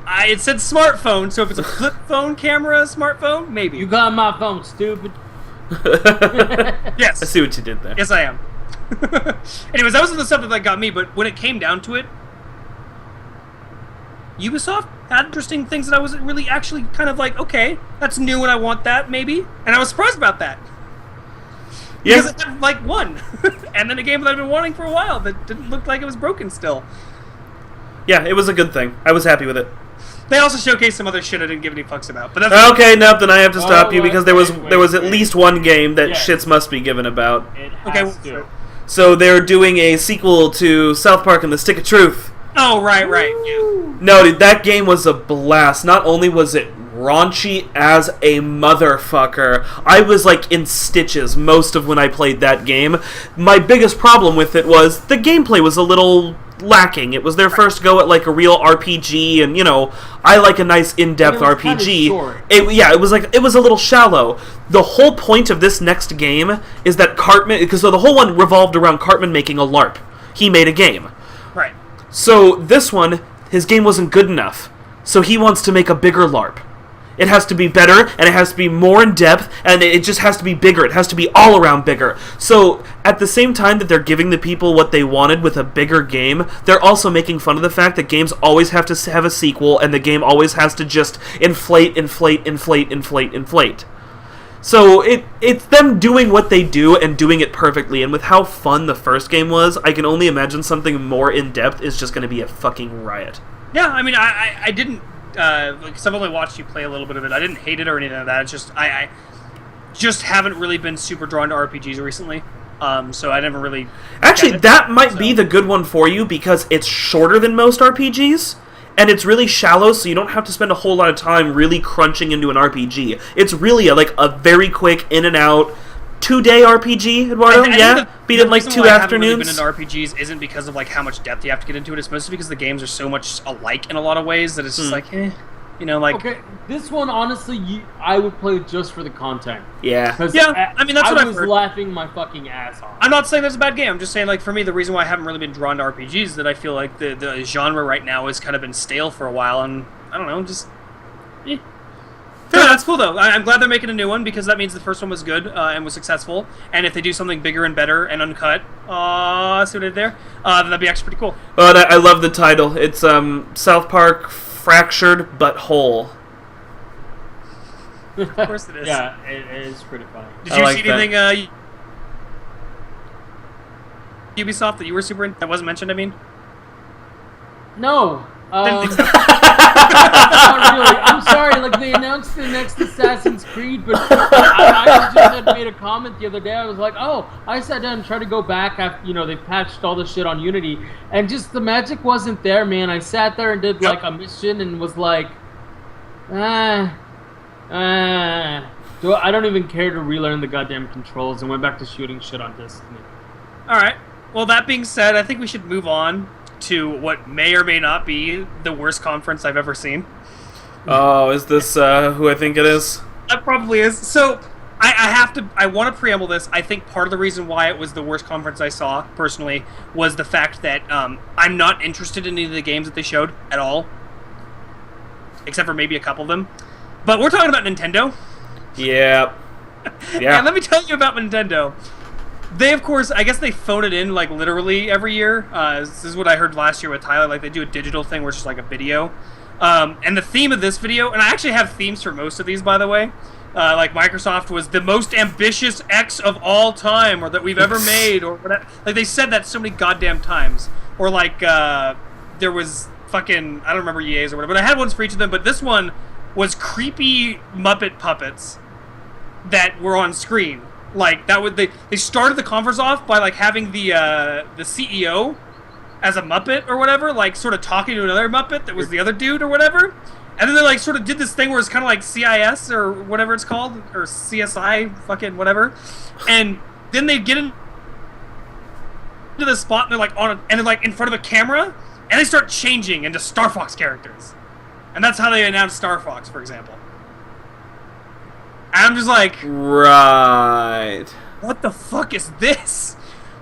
It said smartphone, so if it's a flip phone camera smartphone, maybe. You got my phone, stupid. Yes. I see what you did there. Yes, I am. Anyways, that was the stuff that got me, but when it came down to it, Ubisoft had interesting things that I was really actually kind of like, okay, that's new and I want that, maybe. And I was surprised about that. Yeah. Because it had, like, one. And then a game that I've been wanting for a while that didn't look like it was broken still. Yeah, it was a good thing. I was happy with it. They also showcased some other shit I didn't give any fucks about. But that's Okay, nope, then I have to stop you because there was at wait. least one game that Yes. shits must be given about. It has to. So they're doing a sequel to South Park and the Stick of Truth. Oh, right. Yeah. No, dude, that game was a blast. Not only was it raunchy as a motherfucker, I was like in stitches most of when I played that game. My biggest problem with it was the gameplay was a little lacking. It was their first go at like a real RPG, and you know, I like a nice in-depth And it was kinda RPG. short. It was a little shallow. The whole point of this next game is that Cartman, because the whole one revolved around Cartman making a LARP. He made a game. Right. So this one, his game wasn't good enough. So he wants to make a bigger LARP. It has to be better, and it has to be more in depth, and it just has to be bigger. It has to be all around bigger. So at the same time that they're giving the people what they wanted with a bigger game, they're also making fun of the fact that games always have to have a sequel, and the game always has to just inflate. So it's them doing what they do and doing it perfectly, and with how fun the first game was, I can only imagine something more in-depth is just going to be a fucking riot. Yeah, I mean, I didn't, because I've only watched you play a little bit of it. I didn't hate it or anything like that. It's just, I just haven't really been super drawn to RPGs recently. So I never really... Actually, that might be the good one for you, because it's shorter than most RPGs, and it's really shallow, so you don't have to spend a whole lot of time really crunching into an RPG. It's really a very quick, in-and-out, 2-day RPG, Eduardo, Beat it in 2 afternoons. I haven't really been into RPGs isn't because of how much depth you have to get into it. It's mostly because the games are so much alike in a lot of ways that it's just Okay, this one, honestly, I would play just for the content. Yeah. Yeah, I mean, that's what I've was heard. laughing my fucking ass off. I'm not saying that's a bad game. I'm just saying, for me, the reason why I haven't really been drawn to RPGs is that I feel like the genre right now has kind of been stale for a while, and I don't know, just... Eh. Yeah, that's cool, though. I'm glad they're making a new one, because that means the first one was good and was successful, and if they do something bigger and better and uncut, see what I did there? Then that'd be actually pretty cool. Oh, I love the title. It's South Park Fractured But Whole. Of course it is. Yeah, it is pretty funny. Did you see anything, Ubisoft that you were super into, that wasn't mentioned, I mean? No. Didn't think so. Not really. I'm sorry, they announced the next Assassin's Creed, but I just had made a comment the other day. I was like, oh, I sat down and tried to go back after, they patched all the shit on Unity, and just the magic wasn't there, man. I sat there and did, a mission and was like, I don't even care to relearn the goddamn controls, and went back to shooting shit on Destiny. Alright. Well, that being said, I think we should move on to what may or may not be the worst conference I've ever seen. Oh, is this who I think it is? That probably is. So, I want to preamble this. I think part of the reason why it was the worst conference I saw, personally, was the fact that I'm not interested in any of the games that they showed at all. Except for maybe a couple of them. But we're talking about Nintendo. Yeah. Yeah. And let me tell you about Nintendo. They, of course, I guess they phone it in, literally every year. This is what I heard last year with Tyler. They do a digital thing where it's just a video. And the theme of this video, and I actually have themes for most of these, by the way, like Microsoft was the most ambitious X of all time, or that we've ever made, or whatever. Like they said that so many goddamn times. Or like there was fucking, I don't remember EA's or whatever, but I had ones for each of them. But this one was creepy Muppet puppets that were on screen. Like that would they started the conference off by like having the CEO as a Muppet or whatever, like sort of talking to another Muppet that was the other dude or whatever. And then they like sort of did this thing where it's kind of like CIS or whatever it's called, or CSI, fucking whatever. And then they get into the spot and they're like and they're like in front of a camera, and they start changing into Star Fox characters. And that's how they announced Star Fox, for example. And I'm just like, right. What the fuck is this?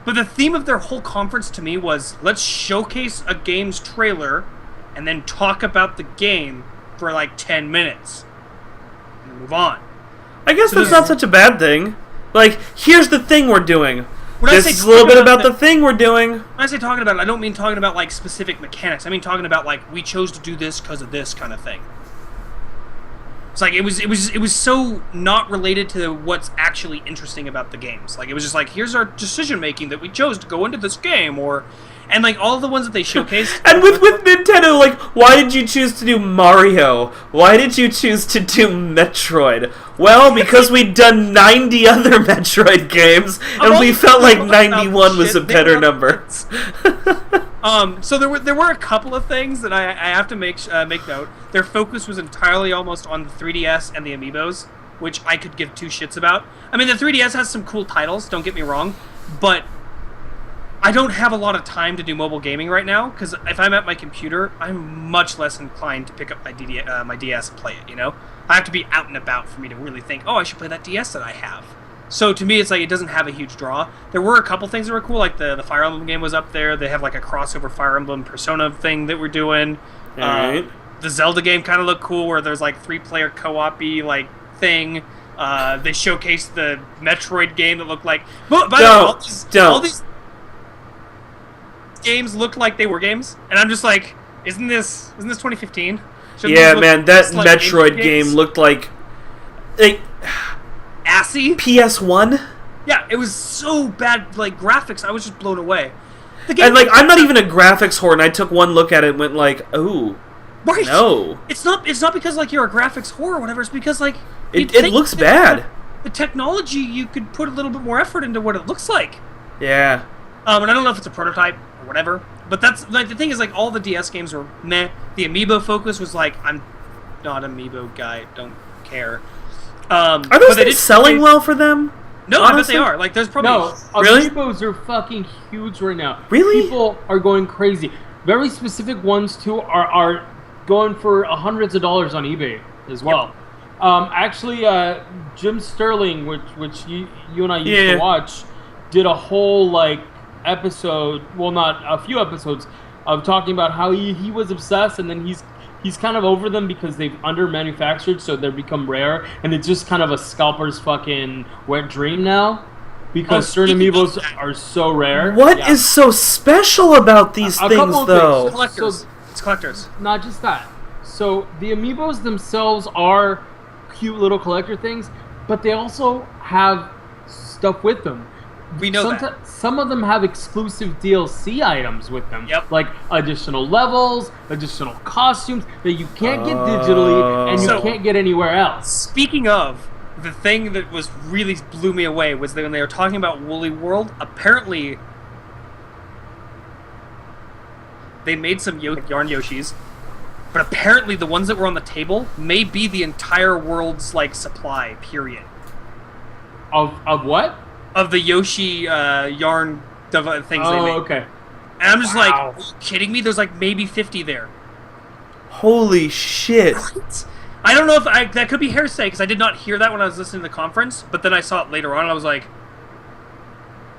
But the theme of their whole conference to me was, let's showcase a game's trailer and then talk about the game for like 10 minutes and move on. I guess that's not such a bad thing. Like, here's the thing we're doing. This is a little little bit about the thing we're doing. When I say talking about it, I don't mean talking about like specific mechanics. I mean talking about like, we chose to do this because of this kind of thing. It's like it was so not related to what's actually interesting about the games. Like it was just like, here's our decision making that we chose to go into this game, and like all of the ones that they showcased. And with Nintendo, like, why did you choose to do Mario? Why did you choose to do Metroid? Well, because we'd done 90 other Metroid games, and we felt like 91 was a better number. So there were a couple of things that I have to make note. Their focus was entirely almost on the 3DS and the Amiibos, which I could give two shits about. I mean, the 3DS has some cool titles, don't get me wrong, but I don't have a lot of time to do mobile gaming right now, because if I'm at my computer, I'm much less inclined to pick up my DS and play it, you know? I have to be out and about for me to really think, oh, I should play that DS that I have. So to me, it's like it doesn't have a huge draw. There were a couple things that were cool, like the Fire Emblem game was up there. They have like a crossover Fire Emblem Persona thing that we're doing. Alright. The Zelda game kind of looked cool, where there's like 3-player co-op-y like thing. They showcased the Metroid game that looked like. But by the way, all these games looked like they were games, and I'm just like, isn't this 2015? Yeah, man, that Metroid game looked like assy. PS1. Yeah, it was so bad, like graphics. I was just blown away. The game, and like, I'm not even a graphics whore, and I took one look at it and went like, "Ooh, right? No." It's not because like you're a graphics whore or whatever. It's because like it looks bad. The technology, you could put a little bit more effort into what it looks like. Yeah. And I don't know if it's a prototype or whatever, but that's like the thing is like all the DS games were meh. The Amiibo focus was like, I'm not an Amiibo guy, don't care. Are those things selling well for them? No, honestly? I bet they are. Like, there's probably really? Amiibos are fucking huge right now. Really? People are going crazy. Very specific ones too are going for hundreds of dollars on eBay as well. Yep. Actually, Jim Sterling, which you and I used to watch, did a whole like episode. Well, not a few episodes of talking about how he was obsessed, and then he's kind of over them because they've under-manufactured, so they've become rare, and it's just kind of a scalper's fucking wet dream now, because certain Amiibos are so rare. What is so special about these things, though? Collectors. It's collectors. Not just that. So the Amiibos themselves are cute little collector things, but they also have stuff with them. We know that. Some of them have exclusive DLC items with them. Yep. Like additional levels, additional costumes that you can't get digitally and you can't get anywhere else. Speaking of, the thing that was really blew me away was that when they were talking about Woolly World, apparently they made some yarn Yoshis, but apparently the ones that were on the table may be the entire world's like supply, period. Of what? Of the Yoshi yarn things they make. Oh, okay. And I'm just like, are you kidding me? There's like maybe 50 there. Holy shit. Right? I don't know if that could be hearsay, because I did not hear that when I was listening to the conference, but then I saw it later on and I was like,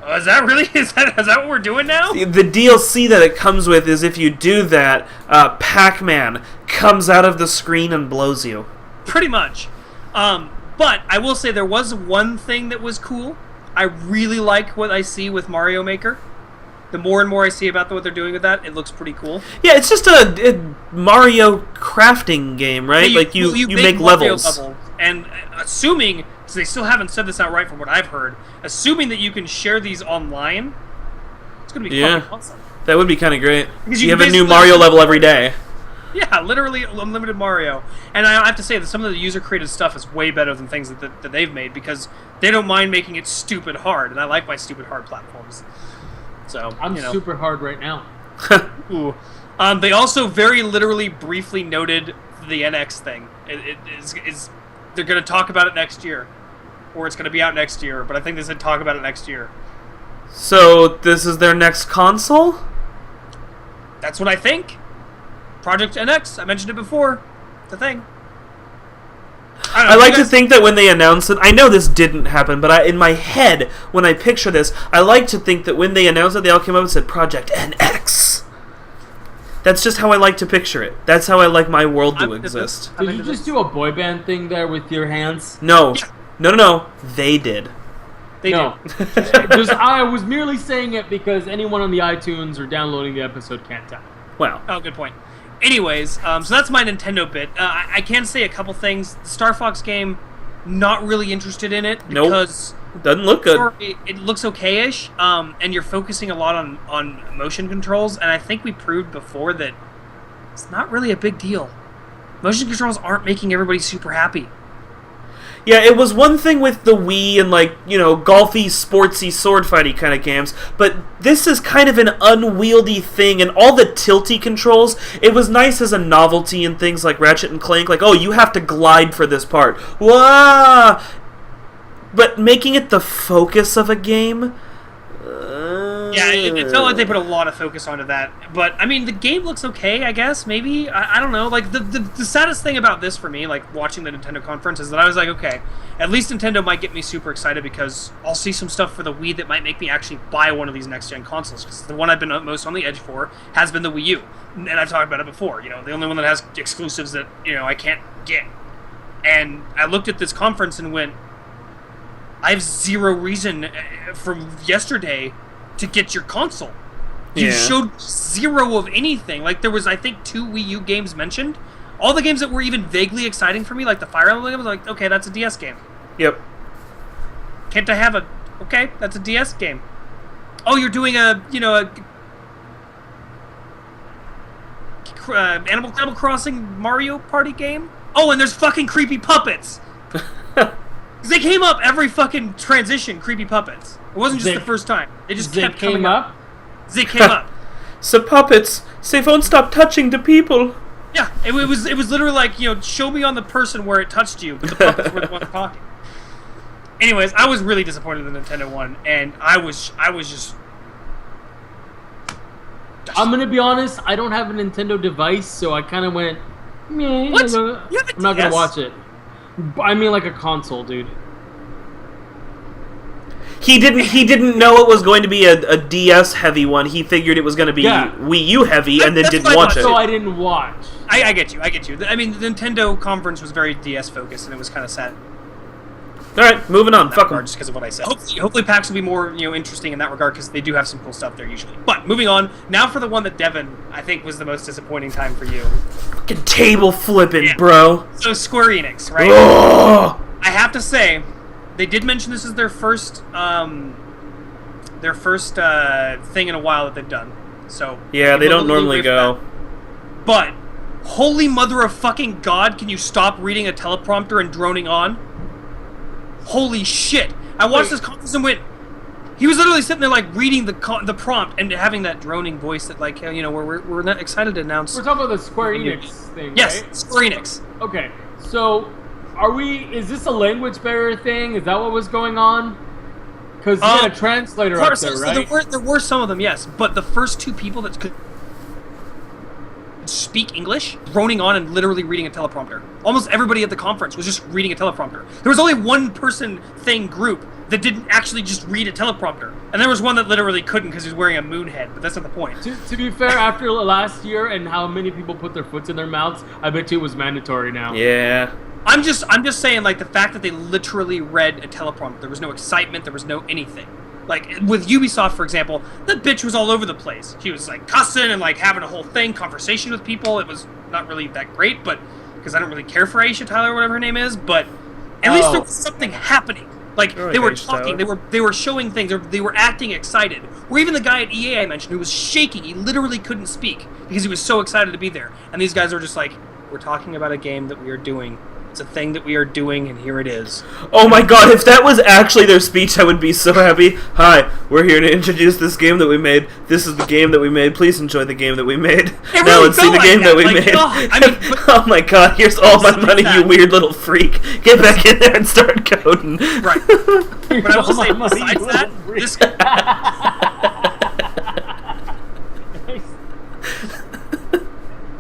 is that really? Is that what we're doing now? The DLC that it comes with is if you do that, Pac-Man comes out of the screen and blows you. Pretty much. But I will say there was one thing that was cool. I really like what I see with Mario Maker. the more and more I see about what they're doing with that, it looks pretty cool. Yeah, it's just a Mario crafting game, right? You make levels. And assuming, because they still haven't said this outright from what I've heard, assuming that you can share these online, it's going to be fucking awesome. That would be kind of great. Because you have a new Mario level every day. Yeah, literally unlimited Mario. And I have to say that some of the user-created stuff is way better than things that they've made, because they don't mind making it stupid hard, and I like my stupid hard platforms. So I'm super hard right now. Ooh. They also very literally briefly noted the NX thing. It is they're going to talk about it next year, or it's going to be out next year. But I think they said talk about it next year. So this is their next console? That's what I think. Project NX. I mentioned it before. The thing. I like to think that when they announce it, I know this didn't happen, but in my head, when I picture this, I like to think that when they announced it, they all came up and said Project NX. That's just how I like to picture it. That's how I like my world to exist. Did you just do a boy band thing there with your hands? No. No. They did. They did. I was merely saying it because anyone on the iTunes or downloading the episode can't tell. Wow. Oh, good point. Anyways, so that's my Nintendo bit. I can say a couple things. The Star Fox game, not really interested in it because doesn't look good. It looks okay-ish, and you're focusing a lot on motion controls, and I think we proved before that it's not really a big deal. Motion controls aren't making everybody super happy. Yeah, it was one thing with the Wii and, golfy, sportsy, sword fighty kind of games, but this is kind of an unwieldy thing, and all the tilty controls, it was nice as a novelty in things like Ratchet and Clank, you have to glide for this part. Wah! But making it the focus of a game... Yeah, it felt like they put a lot of focus onto that. But, I mean, the game looks okay, I guess, maybe. I don't know. The saddest thing about this for me, watching the Nintendo conference, is that I was like, okay, at least Nintendo might get me super excited because I'll see some stuff for the Wii that might make me actually buy one of these next-gen consoles. Because the one I've been most on the edge for has been the Wii U. And I've talked about it before. The only one that has exclusives that, I can't get. And I looked at this conference and went, I have zero reason from yesterday to get your console. You showed zero of anything. There was, I think, 2 Wii U games mentioned. All the games that were even vaguely exciting for me, like the Fire Emblem game, I was like, okay, that's a DS game. Yep. Can't I have okay, that's a DS game. Oh, you're doing Animal Crossing Mario Party game? Oh, and there's fucking creepy puppets! They came up every fucking transition, creepy puppets. It wasn't just the first time. They just kept coming up. They came up. So puppets, they won't stop touching the people. Yeah, it was literally show me on the person where it touched you, but the puppets were the ones talking. Anyways, I was really disappointed in the Nintendo one, and I was just... I'm gonna be honest, I don't have a Nintendo device, so I kind of went, meh, what? I'm not gonna watch it. I mean, like a console, dude. He didn't know it was going to be a DS heavy one. He figured it was going to be Wii U heavy, and then didn't watch it. So I didn't watch. I get you. I mean, the Nintendo conference was very DS focused, and it was kind of sad. All right, moving on. Fuck them. Just because of what I said. Hopefully, PAX will be more interesting in that regard because they do have some cool stuff there usually. But moving on now for the one that Devin I think was the most disappointing time for you. Fucking table flipping, bro. So Square Enix, right? Oh! I have to say. They did mention this is their first thing in a while that they've done. So yeah, they don't normally go. But holy mother of fucking God, can you stop reading a teleprompter and droning on? Holy shit! I watched this conference and went. He was literally sitting there reading the prompt and having that droning voice that we're not excited to announce. We're talking about the Square Enix thing, yes, right? Square Enix. Okay, so. Is this a language barrier thing? Is that what was going on? Because you had a translator up there, right? There were some of them, yes. But the first 2 people that could speak English, droning on and literally reading a teleprompter. Almost everybody at the conference was just reading a teleprompter. There was only one person group that didn't actually just read a teleprompter. And there was one that literally couldn't because he was wearing a moon head, but that's not the point. To be fair, after last year and how many people put their foots in their mouths, I bet you it was mandatory now. Yeah. I'm just saying, the fact that they literally read a teleprompter. There was no excitement. There was no anything. Like, with Ubisoft, for example, that bitch was all over the place. She was, like, cussing and, like, having a whole conversation with people. It was not really that great, but, because I don't really care for Aisha Tyler or whatever her name is, but at least there was something happening. Like, they were talking, they were showing things, they were acting excited. Or even the guy at EA I mentioned who was shaking, he literally couldn't speak because he was so excited to be there. And these guys were just like, we're talking about a game that we are doing. It's a thing that we are doing, and here it is. Oh my god, if that was actually their speech, I would be so happy. Hi, we're here to introduce this game that we made. This is the game that we made. Please enjoy the game that we made. Now let's see the game that we made. Oh my god, here's all my money, you weird little freak. Get back in there and start coding. Right. But I will say, besides that, this...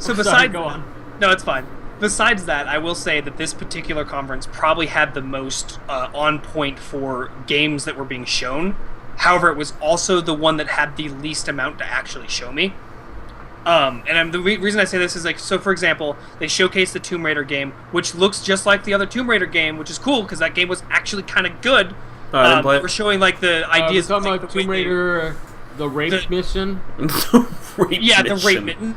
So besides... Go on. No, it's fine. Besides that, I will say that this particular conference probably had the most on point for games that were being shown. However, it was also the one that had the least amount to actually show me. And the reason I say this is, like, so for example, they showcased the Tomb Raider game, which looks just like the other Tomb Raider game, which is cool because that game was actually kind of good. I didn't play it. We're showing, like, the ideas. Talking about Tomb Raider, the rape mission. The rape mission.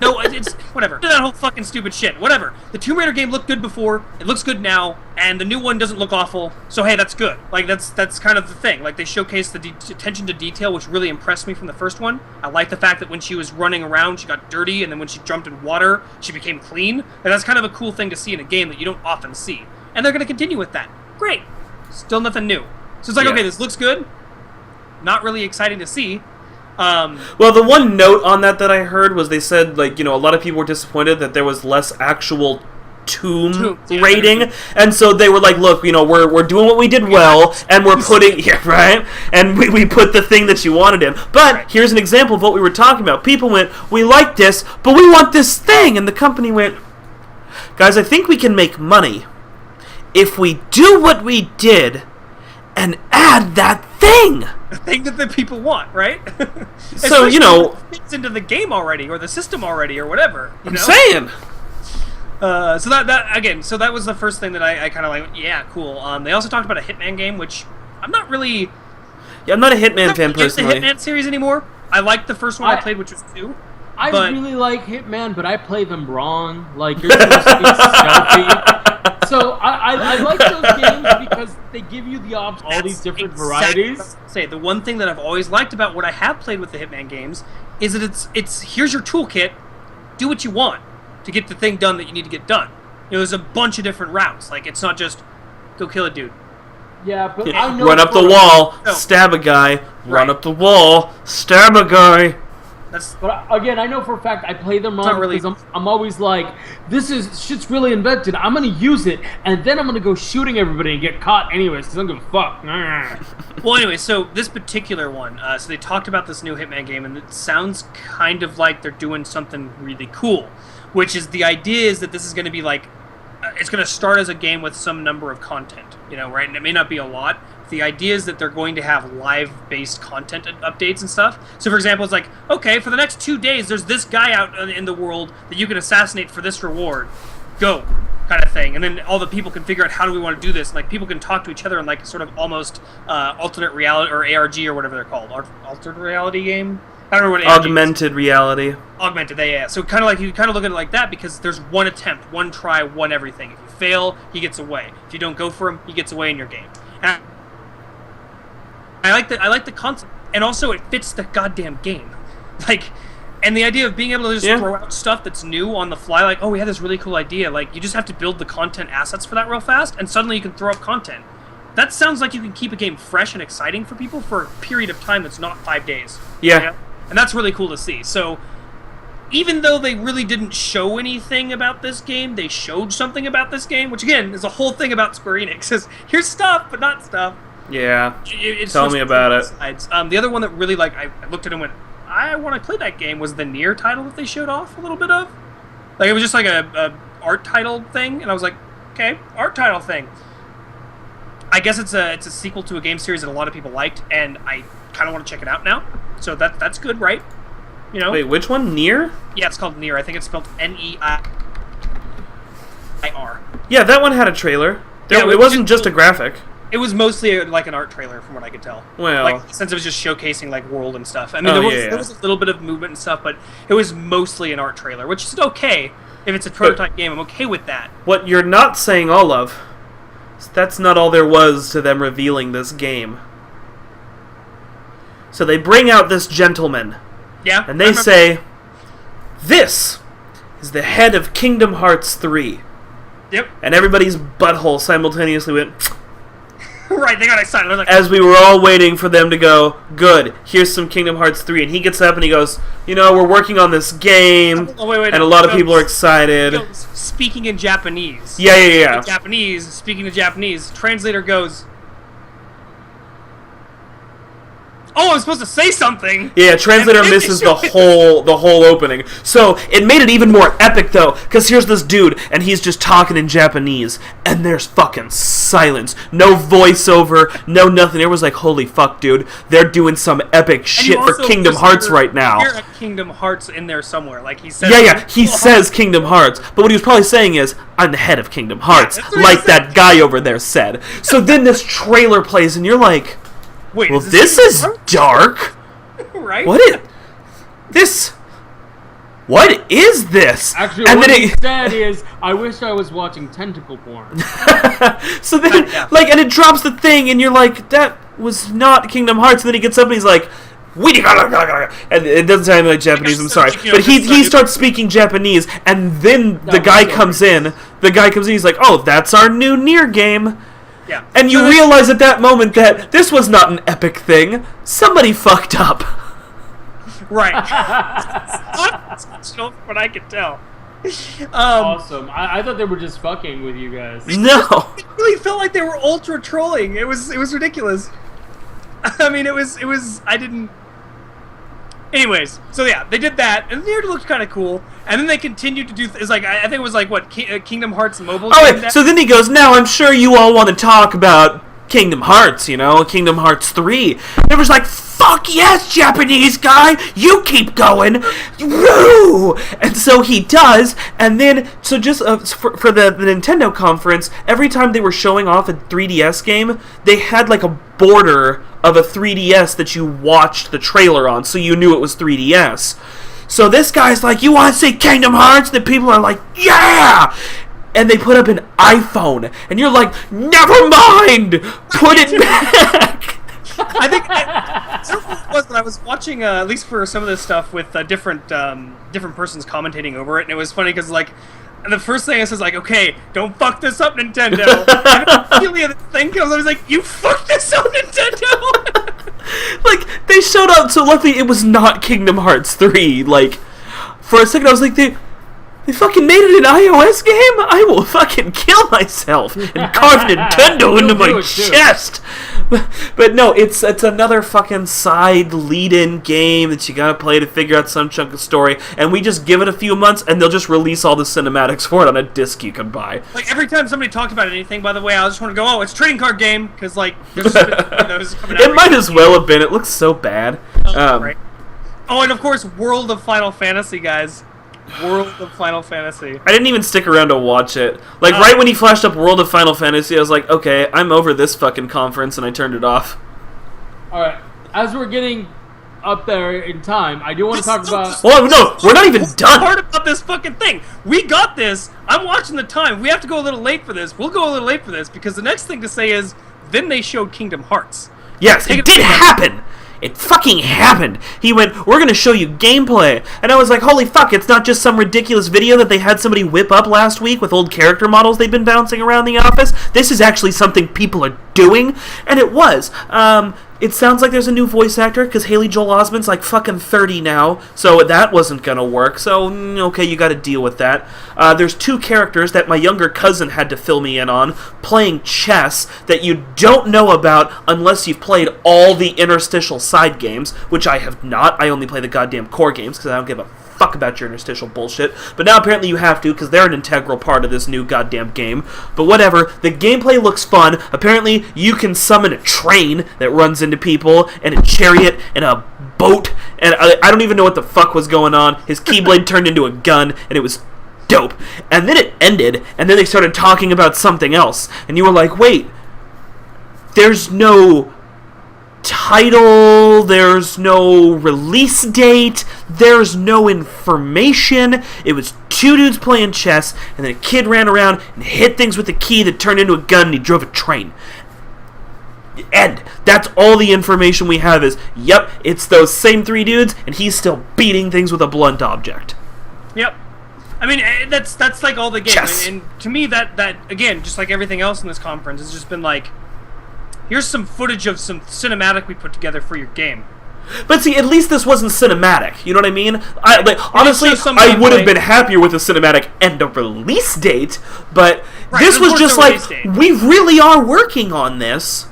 No, it's whatever. That whole fucking stupid shit. Whatever. The Tomb Raider game looked good before. It looks good now, and the new one doesn't look awful. So hey, that's good. Like that's kind of the thing. Like they showcased the attention to detail, which really impressed me from the first one. I like the fact that when she was running around, she got dirty, and then when she jumped in water, she became clean. And that's kind of a cool thing to see in a game that you don't often see. And they're going to continue with that. Great. Still nothing new. So it's like, okay, this looks good. Not really exciting to see. Well, the one note on that I heard was they said, like, you know, a lot of people were disappointed that there was less actual tomb raiding, and so they were like, look, you know, we're doing what we did well, and we're putting, and we put the thing that you wanted in. But here's an example of what we were talking about. People went, we like this, but we want this thing, and the company went, guys, I think we can make money if we do what we did and add that thing. The thing that the people want, right? So, you know, it fits into the game already, or the system already, or whatever. I'm saying. So that was the first thing that I kind of like. Yeah, cool. They also talked about a Hitman game, which I'm not really. Yeah, I'm not a Hitman fan personally. The Hitman series anymore. I liked the first one I played, which was 2. I really like Hitman, but I play them wrong. Like you're supposed to be stealthy. So I like those games because they give you the option, all these different varieties. Say the one thing that I've always liked about what I have played with the Hitman games is that it's here's your toolkit, do what you want to get the thing done that you need to get done. You know, there's a bunch of different routes. Like it's not just go kill a dude. Yeah, but I know run up the wall, stab a guy. Run up the wall, stab a guy. But again, I know for a fact I play them wrong because I'm always like, shit's really invented. I'm gonna use it, and then I'm gonna go shooting everybody and get caught anyways because I don't give a fuck. Well, anyway, so this particular one, so they talked about this new Hitman game, and it sounds kind of like they're doing something really cool, which is the idea is that this is going to be like, it's going to start as a game with some number of content, you know, right? And it may not be a lot. The idea is that they're going to have live-based content updates and stuff. So, for example, it's like, okay, for the next 2 days, there's this guy out in the world that you can assassinate for this reward. Go, kind of thing. And then all the people can figure out how do we want to do this. And, like, people can talk to each other in, like, sort of almost alternate reality, or ARG, or whatever they're called. Altered reality game? I don't know what ARG Augmented is. Reality. Augmented, yeah. So kind of like you kind of look at it like that because there's one attempt, one try, one everything. If you fail, he gets away. If you don't go for him, he gets away in your game. And I like the concept, and also it fits the goddamn game. Like, and the idea of being able to just throw out stuff that's new on the fly, like, oh, we had this really cool idea. Like, you just have to build the content assets for that real fast, and suddenly you can throw up content. That sounds like you can keep a game fresh and exciting for people for a period of time that's not 5 days. Yeah. You know? And that's really cool to see. So, even though they really didn't show anything about this game, they showed something about this game, which again is a whole thing about Square Enix. Is here's stuff, but not stuff. Yeah. Tell me about it. The other one that really, like, I looked at it and went, I want to play that game, was the Nier title that they showed off a little bit of. Like, it was just like a art title thing, and I was like, okay, art title thing. I guess it's a sequel to a game series that a lot of people liked, and I kind of want to check it out now. So that's good, right? You know. Wait, which one? Nier? Yeah, it's called Nier. I think it's spelled Neir. Yeah, that one had a trailer. It wasn't just a graphic. It was mostly like an art trailer, from what I could tell. Well, like since it was just showcasing like world and stuff. I mean, there was a little bit of movement and stuff, but it was mostly an art trailer, which is okay if it's a prototype game. I'm okay with that. What you're not saying all of, is that's not all there was to them revealing this game. So they bring out this gentleman. Yeah. And they say, "This is the head of Kingdom Hearts 3." Yep. And everybody's butthole simultaneously went... Right, they got excited. Like, as we were all waiting for them to go, "Good, here's some Kingdom Hearts 3. And he gets up and he goes, "We're working on this game." Wait, and a lot of people are excited. Speaking in Japanese. Yeah. Speaking in Japanese. Translator goes, "Oh, I'm supposed to say something." Yeah, translator misses the whole opening. So it made it even more epic though, because here's this dude and he's just talking in Japanese, and there's fucking silence, no voiceover, no nothing. It was like, holy fuck, dude, they're doing some epic shit for Kingdom Hearts right now. Hear a Kingdom Hearts in there somewhere, like he says. Yeah, he says Kingdom Hearts, but what he was probably saying is, "I'm the head of Kingdom Hearts," like that guy over there said. So then this trailer plays, and you're like, wait, well, this is dark. Right? What is this? Actually, and what then he said is, "I wish I was watching tentacle porn." So then, and it drops the thing, and you're like, that was not Kingdom Hearts. And then he gets up and he's like, and it doesn't sound like Japanese, I'm sorry. But he starts speaking Japanese, and then the guy comes in, he's like, "Oh, that's our new Nier game." Yeah. And you realize at that moment that this was not an epic thing. Somebody fucked up. Right. But I can tell. Awesome. I thought they were just fucking with you guys. No. It really felt like they were ultra trolling. It was ridiculous. I mean, it was. I didn't. Anyways, so yeah, they did that, and it looked kind of cool. And then they continued to do. It's like I think it was like what Kingdom Hearts Mobile. Oh, wait, so then he goes, "Now I'm sure you all want to talk about Kingdom Hearts, Kingdom Hearts 3. And it was like, "Fuck yes, Japanese guy, you keep going, woo!" And so he does, and then, so just for the Nintendo conference, every time they were showing off a 3DS game, they had like a border of a 3DS that you watched the trailer on, so you knew it was 3DS. So this guy's like, "You want to see Kingdom Hearts?" And the people are like, "Yeah!" And they put up an iPhone, and you're like, "Never mind! Put it back!" I think I don't know what it was, but I was watching at least for some of this stuff with different persons commentating over it, and it was funny because like the first thing I said is like, "Okay, don't fuck this up, Nintendo." And immediately the thing comes, I was like, "You fucked this up, Nintendo!" Like they showed up, so luckily it was not Kingdom Hearts 3. Like for a second I was like, They fucking made it an iOS game? I will fucking kill myself and carve Nintendo into my chest. But no, it's another fucking side lead-in game that you gotta play to figure out some chunk of story. And we just give it a few months, and they'll just release all the cinematics for it on a disc you can buy. Like every time somebody talked about anything, by the way, I just want to go, "Oh, it's a trading card game," because like there's just been those coming out. It might as well have been. It looks so bad. Right. Oh, and of course, World of Final Fantasy, guys. World of Final Fantasy. I didn't even stick around to watch it. Like, right when he flashed up World of Final Fantasy, I was like, okay, I'm over this fucking conference, and I turned it off. Alright, as we're getting up there in time, I do want to talk about... Well, no, we're not even done! Part about this fucking thing. We got this. I'm watching the time. We have to go a little late for this. We'll go a little late for this, because the next thing to say is, then they showed Kingdom Hearts. Yes, it did happen! It fucking happened! He went, "We're gonna show you gameplay." And I was like, holy fuck, it's not just some ridiculous video that they had somebody whip up last week with old character models they'd been bouncing around the office. This is actually something people are doing. And it was. It sounds like there's a new voice actor, because Haley Joel Osment's like fucking 30 now, so that wasn't gonna work, so okay, you gotta deal with that. There's two characters that my younger cousin had to fill me in on, playing chess, that you don't know about unless you've played all the interstitial side games, which I have not. I only play the goddamn core games, because I don't give a fuck about your interstitial bullshit. But now apparently you have to, because they're an integral part of this new goddamn game. But whatever, the gameplay looks fun. Apparently you can summon a train that runs into people, and a chariot, and a boat, and I don't even know what the fuck was going on. His keyblade turned into a gun, and it was dope. And then it ended, and then they started talking about something else, and you were like, wait, there's no title, there's no release date, there's no information. It was two dudes playing chess, and then a kid ran around and hit things with a key that turned into a gun, and he drove a train. And that's all the information we have is, yep, it's those same three dudes, and he's still beating things with a blunt object. Yep. I mean, that's like all the game. Chess. And to me, that again, just like everything else in this conference, has just been like, here's some footage of some cinematic we put together for your game. But see, at least this wasn't cinematic. You know what I mean? Honestly, just some I would have gameplay. been happier with a cinematic and a release date, but Right, this and was of just course no like, release date. we really are working on this.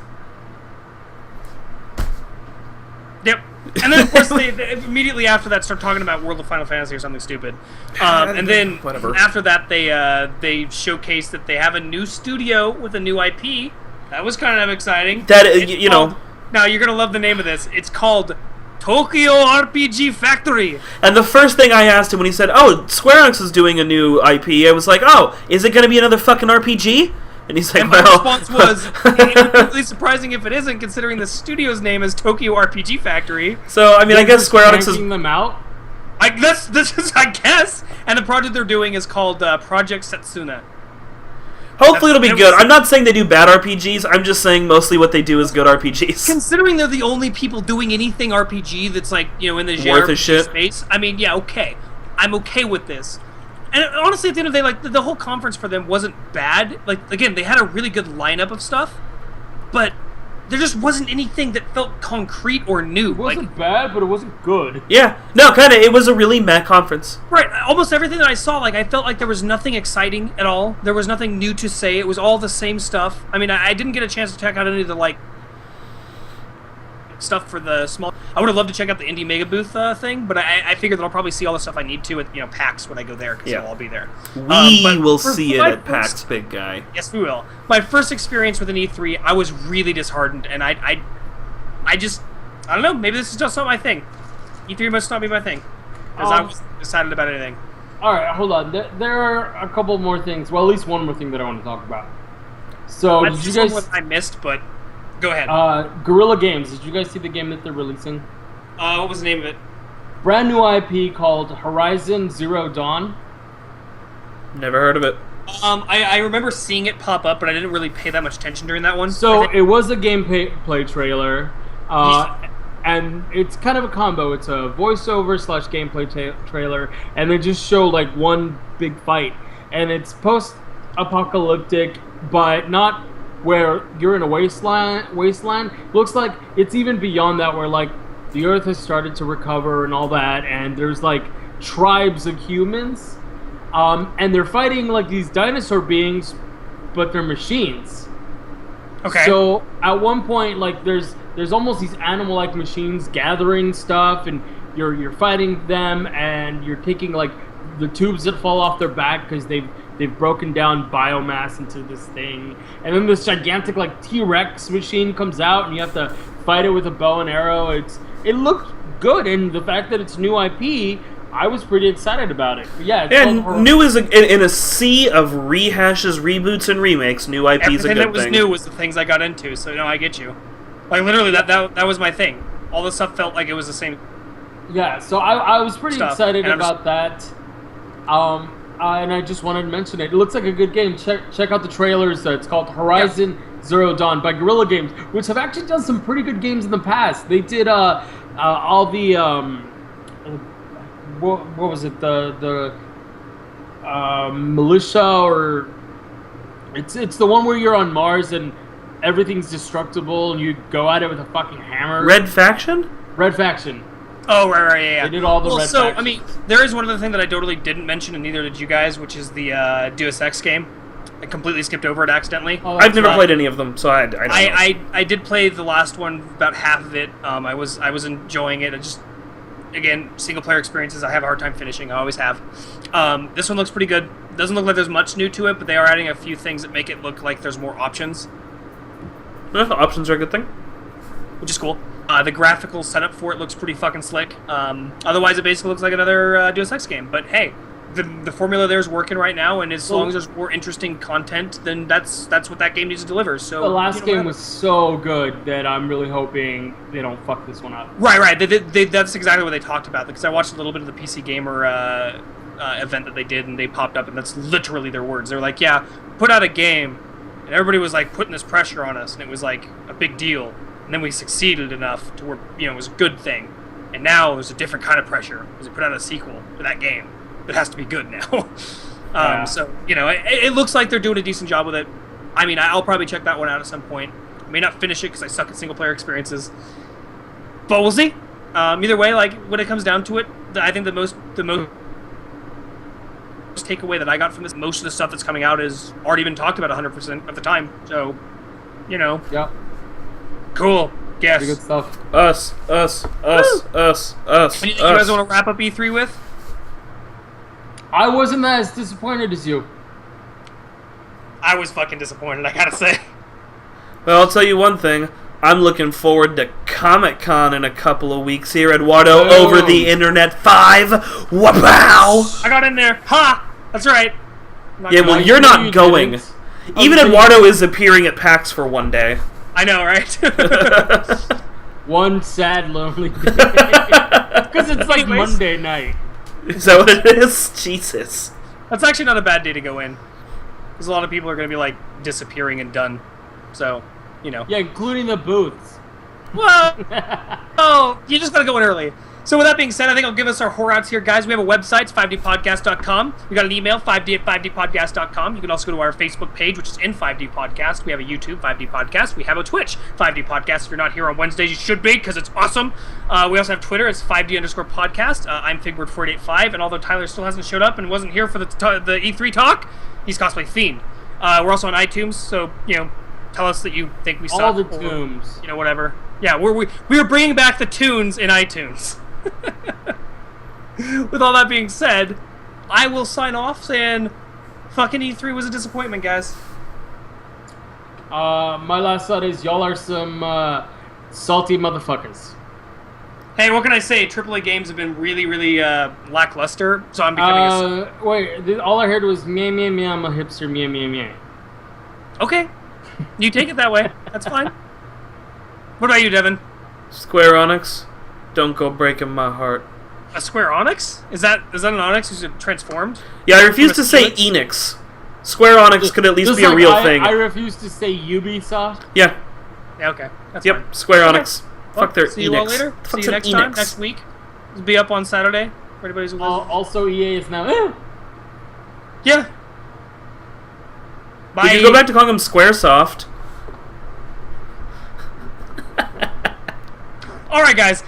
Yep. And then, of course, they immediately after that start talking about World of Final Fantasy or something stupid. And then Whatever. after that, they showcase that they have a new studio with a new IP. That was kind of exciting. That, It's you know... called- Now, you're going to love the name of this. It's called Tokyo RPG Factory. And the first thing I asked him when he said, "Oh, Square Enix is doing a new IP," I was like, "Oh, is it going to be another fucking RPG?" And he's like, And my "Well..." response was, it would be really surprising if it isn't, considering the studio's name is Tokyo RPG Factory. So, I mean, I guess Square Enix is... Ranking them out. This is, I guess. And the project they're doing is called Project Setsuna. Hopefully it'll be It good. was- I'm not saying they do bad RPGs, I'm just saying mostly what they do is good RPGs. Considering they're the only people doing anything RPG that's like, you know, in the Worth a JRPG shit. space, I mean, yeah, okay. I'm okay with this. And honestly, at the end of the day, like, the whole conference for them wasn't bad. Like, again, they had a really good lineup of stuff, but there just wasn't anything that felt concrete or new. It wasn't bad, but it wasn't good. Yeah, no, kind of. It was a really meh conference. Right, almost everything that I saw, like, I felt like there was nothing exciting at all. There was nothing new to say. It was all the same stuff. I mean, I didn't get a chance to check out any of the, like, stuff for the small... I would have loved to check out the Indie Mega Booth thing, but I figured that I'll probably see all the stuff I need to at, you know, PAX when I go there, because Yeah. it'll all be there. We But will for see it my at PAX, first- big guy. Yes, we will. My first experience with an E3, I was really disheartened, and I just... I don't know, maybe this is just not my thing. E3 must not be my thing, because I wasn't excited about anything. All right, hold on. There are a couple more things. Well, at least one more thing that I want to talk about. So, That's did you just guys... one I missed, but go ahead. Guerrilla Games. Did you guys see the game that they're releasing? What was the name of it? Brand new IP called Horizon Zero Dawn. Never heard of it. I remember seeing it pop up, but I didn't really pay that much attention during that one. So I think- it was a gameplay trailer, and it's kind of a combo. It's a voiceover / gameplay trailer, and they just show like one big fight, and it's post-apocalyptic, but not where you're in a wasteland. Looks like it's even beyond that, where like the Earth has started to recover and all that, and there's like tribes of humans, and they're fighting like these dinosaur beings, but they're machines. Okay. So at one point, like there's almost these animal-like machines gathering stuff, and you're fighting them, and you're taking like the tubes that fall off their back because they've broken down biomass into this thing, and then this gigantic like T-Rex machine comes out, and you have to fight it with a bow and arrow. It looked good, and the fact that it's new IP, I was pretty excited about it. But yeah, it's called And new is in a sea of rehashes, reboots, and remakes. New IP is a Everything good that was thing. new was the things I got into, so no, I get you. Like literally, that was my thing. All the stuff felt like it was the same. Yeah, so I was pretty Stuff. excited And I'm about that. And I just wanted to mention it. It looks like a good game. Check out the trailers. It's called Horizon Zero Dawn by Guerrilla Games, which have actually done some pretty good games in the past. They did all the what was it, the militia, or it's the one where you're on Mars and everything's destructible and you go at it with a fucking hammer. Red Faction? Red Faction. Oh, right, yeah. They did all the well, Red so, Factions. I mean, there is one other thing that I totally didn't mention, and neither did you guys, which is the Deus Ex game. I completely skipped over it accidentally. Oh, I've never right. played any of them, so I don't know. I did play the last one, about half of it. I was enjoying it. I just, again, single player experiences I have a hard time finishing. I always have. This one looks pretty good. Doesn't look like there's much new to it, but they are adding a few things that make it look like there's more options, Options are a good thing. which is cool. The graphical setup for it looks pretty fucking slick. Otherwise, it basically looks like another Deus Ex game. But hey, the formula there's working right now, and as long as there's more interesting content, then that's what that game needs to deliver. So the last game was so good that I'm really hoping they don't fuck this one up. Right. That's exactly what they talked about, because I watched a little bit of the PC Gamer event that they did, and they popped up, and that's literally their words. They're like, yeah, put out a game, and everybody was like putting this pressure on us, and it was like a big deal, and then we succeeded enough to where, you know, it was a good thing, and now there's a different kind of pressure because we put out a sequel to that game. It has to be good now. So, you know, it looks like they're doing a decent job with it. I mean, I'll probably check that one out at some point. I may not finish it because I suck at single-player experiences. But we'll see. Either way, like, when it comes down to it, I think the most takeaway that I got from this, most of the stuff that's coming out is already been talked about 100% of the time. So, you know. Yeah. Cool. Yes. Pretty good stuff. Us. Anything you guys want to wrap up E3 with? I wasn't as disappointed as you. I was fucking disappointed, I gotta say. Well, I'll tell you one thing. I'm looking forward to Comic-Con in a couple of weeks here, Eduardo, over the Internet 5. Wapow! I got in there. Ha! That's right. Yeah, well, you're not going. Even Eduardo is appearing at PAX for one day. I know, right? One sad, lonely day. Because it's like Monday night. Is that what it is? Jesus. That's actually not a bad day to go in. Because a lot of people are going to be, like, disappearing and done. So, you know. Yeah, including the booths. Well, oh, you just got to go in early. So with that being said, I think I'll give us our whore-outs here, guys. We have a website, it's 5dpodcast.com. We got an email, 5d@5dpodcast.com. You can also go to our Facebook page, which is in 5D Podcast. We have a YouTube, 5D Podcast. We have a Twitch, 5D Podcast. If you're not here on Wednesdays, you should be, because it's awesome. We also have Twitter, it's 5D_podcast. I'm Figbird485, and although Tyler still hasn't showed up and wasn't here for the E3 talk, he's cosplay themed. We're also on iTunes, so, you know, tell us that you think we suck. All the tunes. You know, whatever. Yeah, we are bringing back the tunes in iTunes. With all that being said, I will sign off saying fucking E3 was a disappointment, guys. My last thought is y'all are some salty motherfuckers. Hey, what can I say? AAA games have been really, really lackluster, so I'm becoming wait, all I heard was meow, meow, meow, I'm a hipster, meow, meow, meow. Okay. You take it that way. That's fine. What about you, Devin? Square Enix, don't go breaking my heart. A Square Onyx? Is that an Onyx who's transformed? Yeah, I refuse to say Enix. Square Enix could at least be a real thing. I refuse to say Ubisoft. Yeah. Yeah, okay. That's yep, fine. Square Enix. Well, fuck their see Enix. you all later. See Fuck you next time, Enix. next week. It'll be up on Saturday. For anybody's Also, EA is now. Yeah. Bye. We can go back to calling them Squaresoft. All right, guys.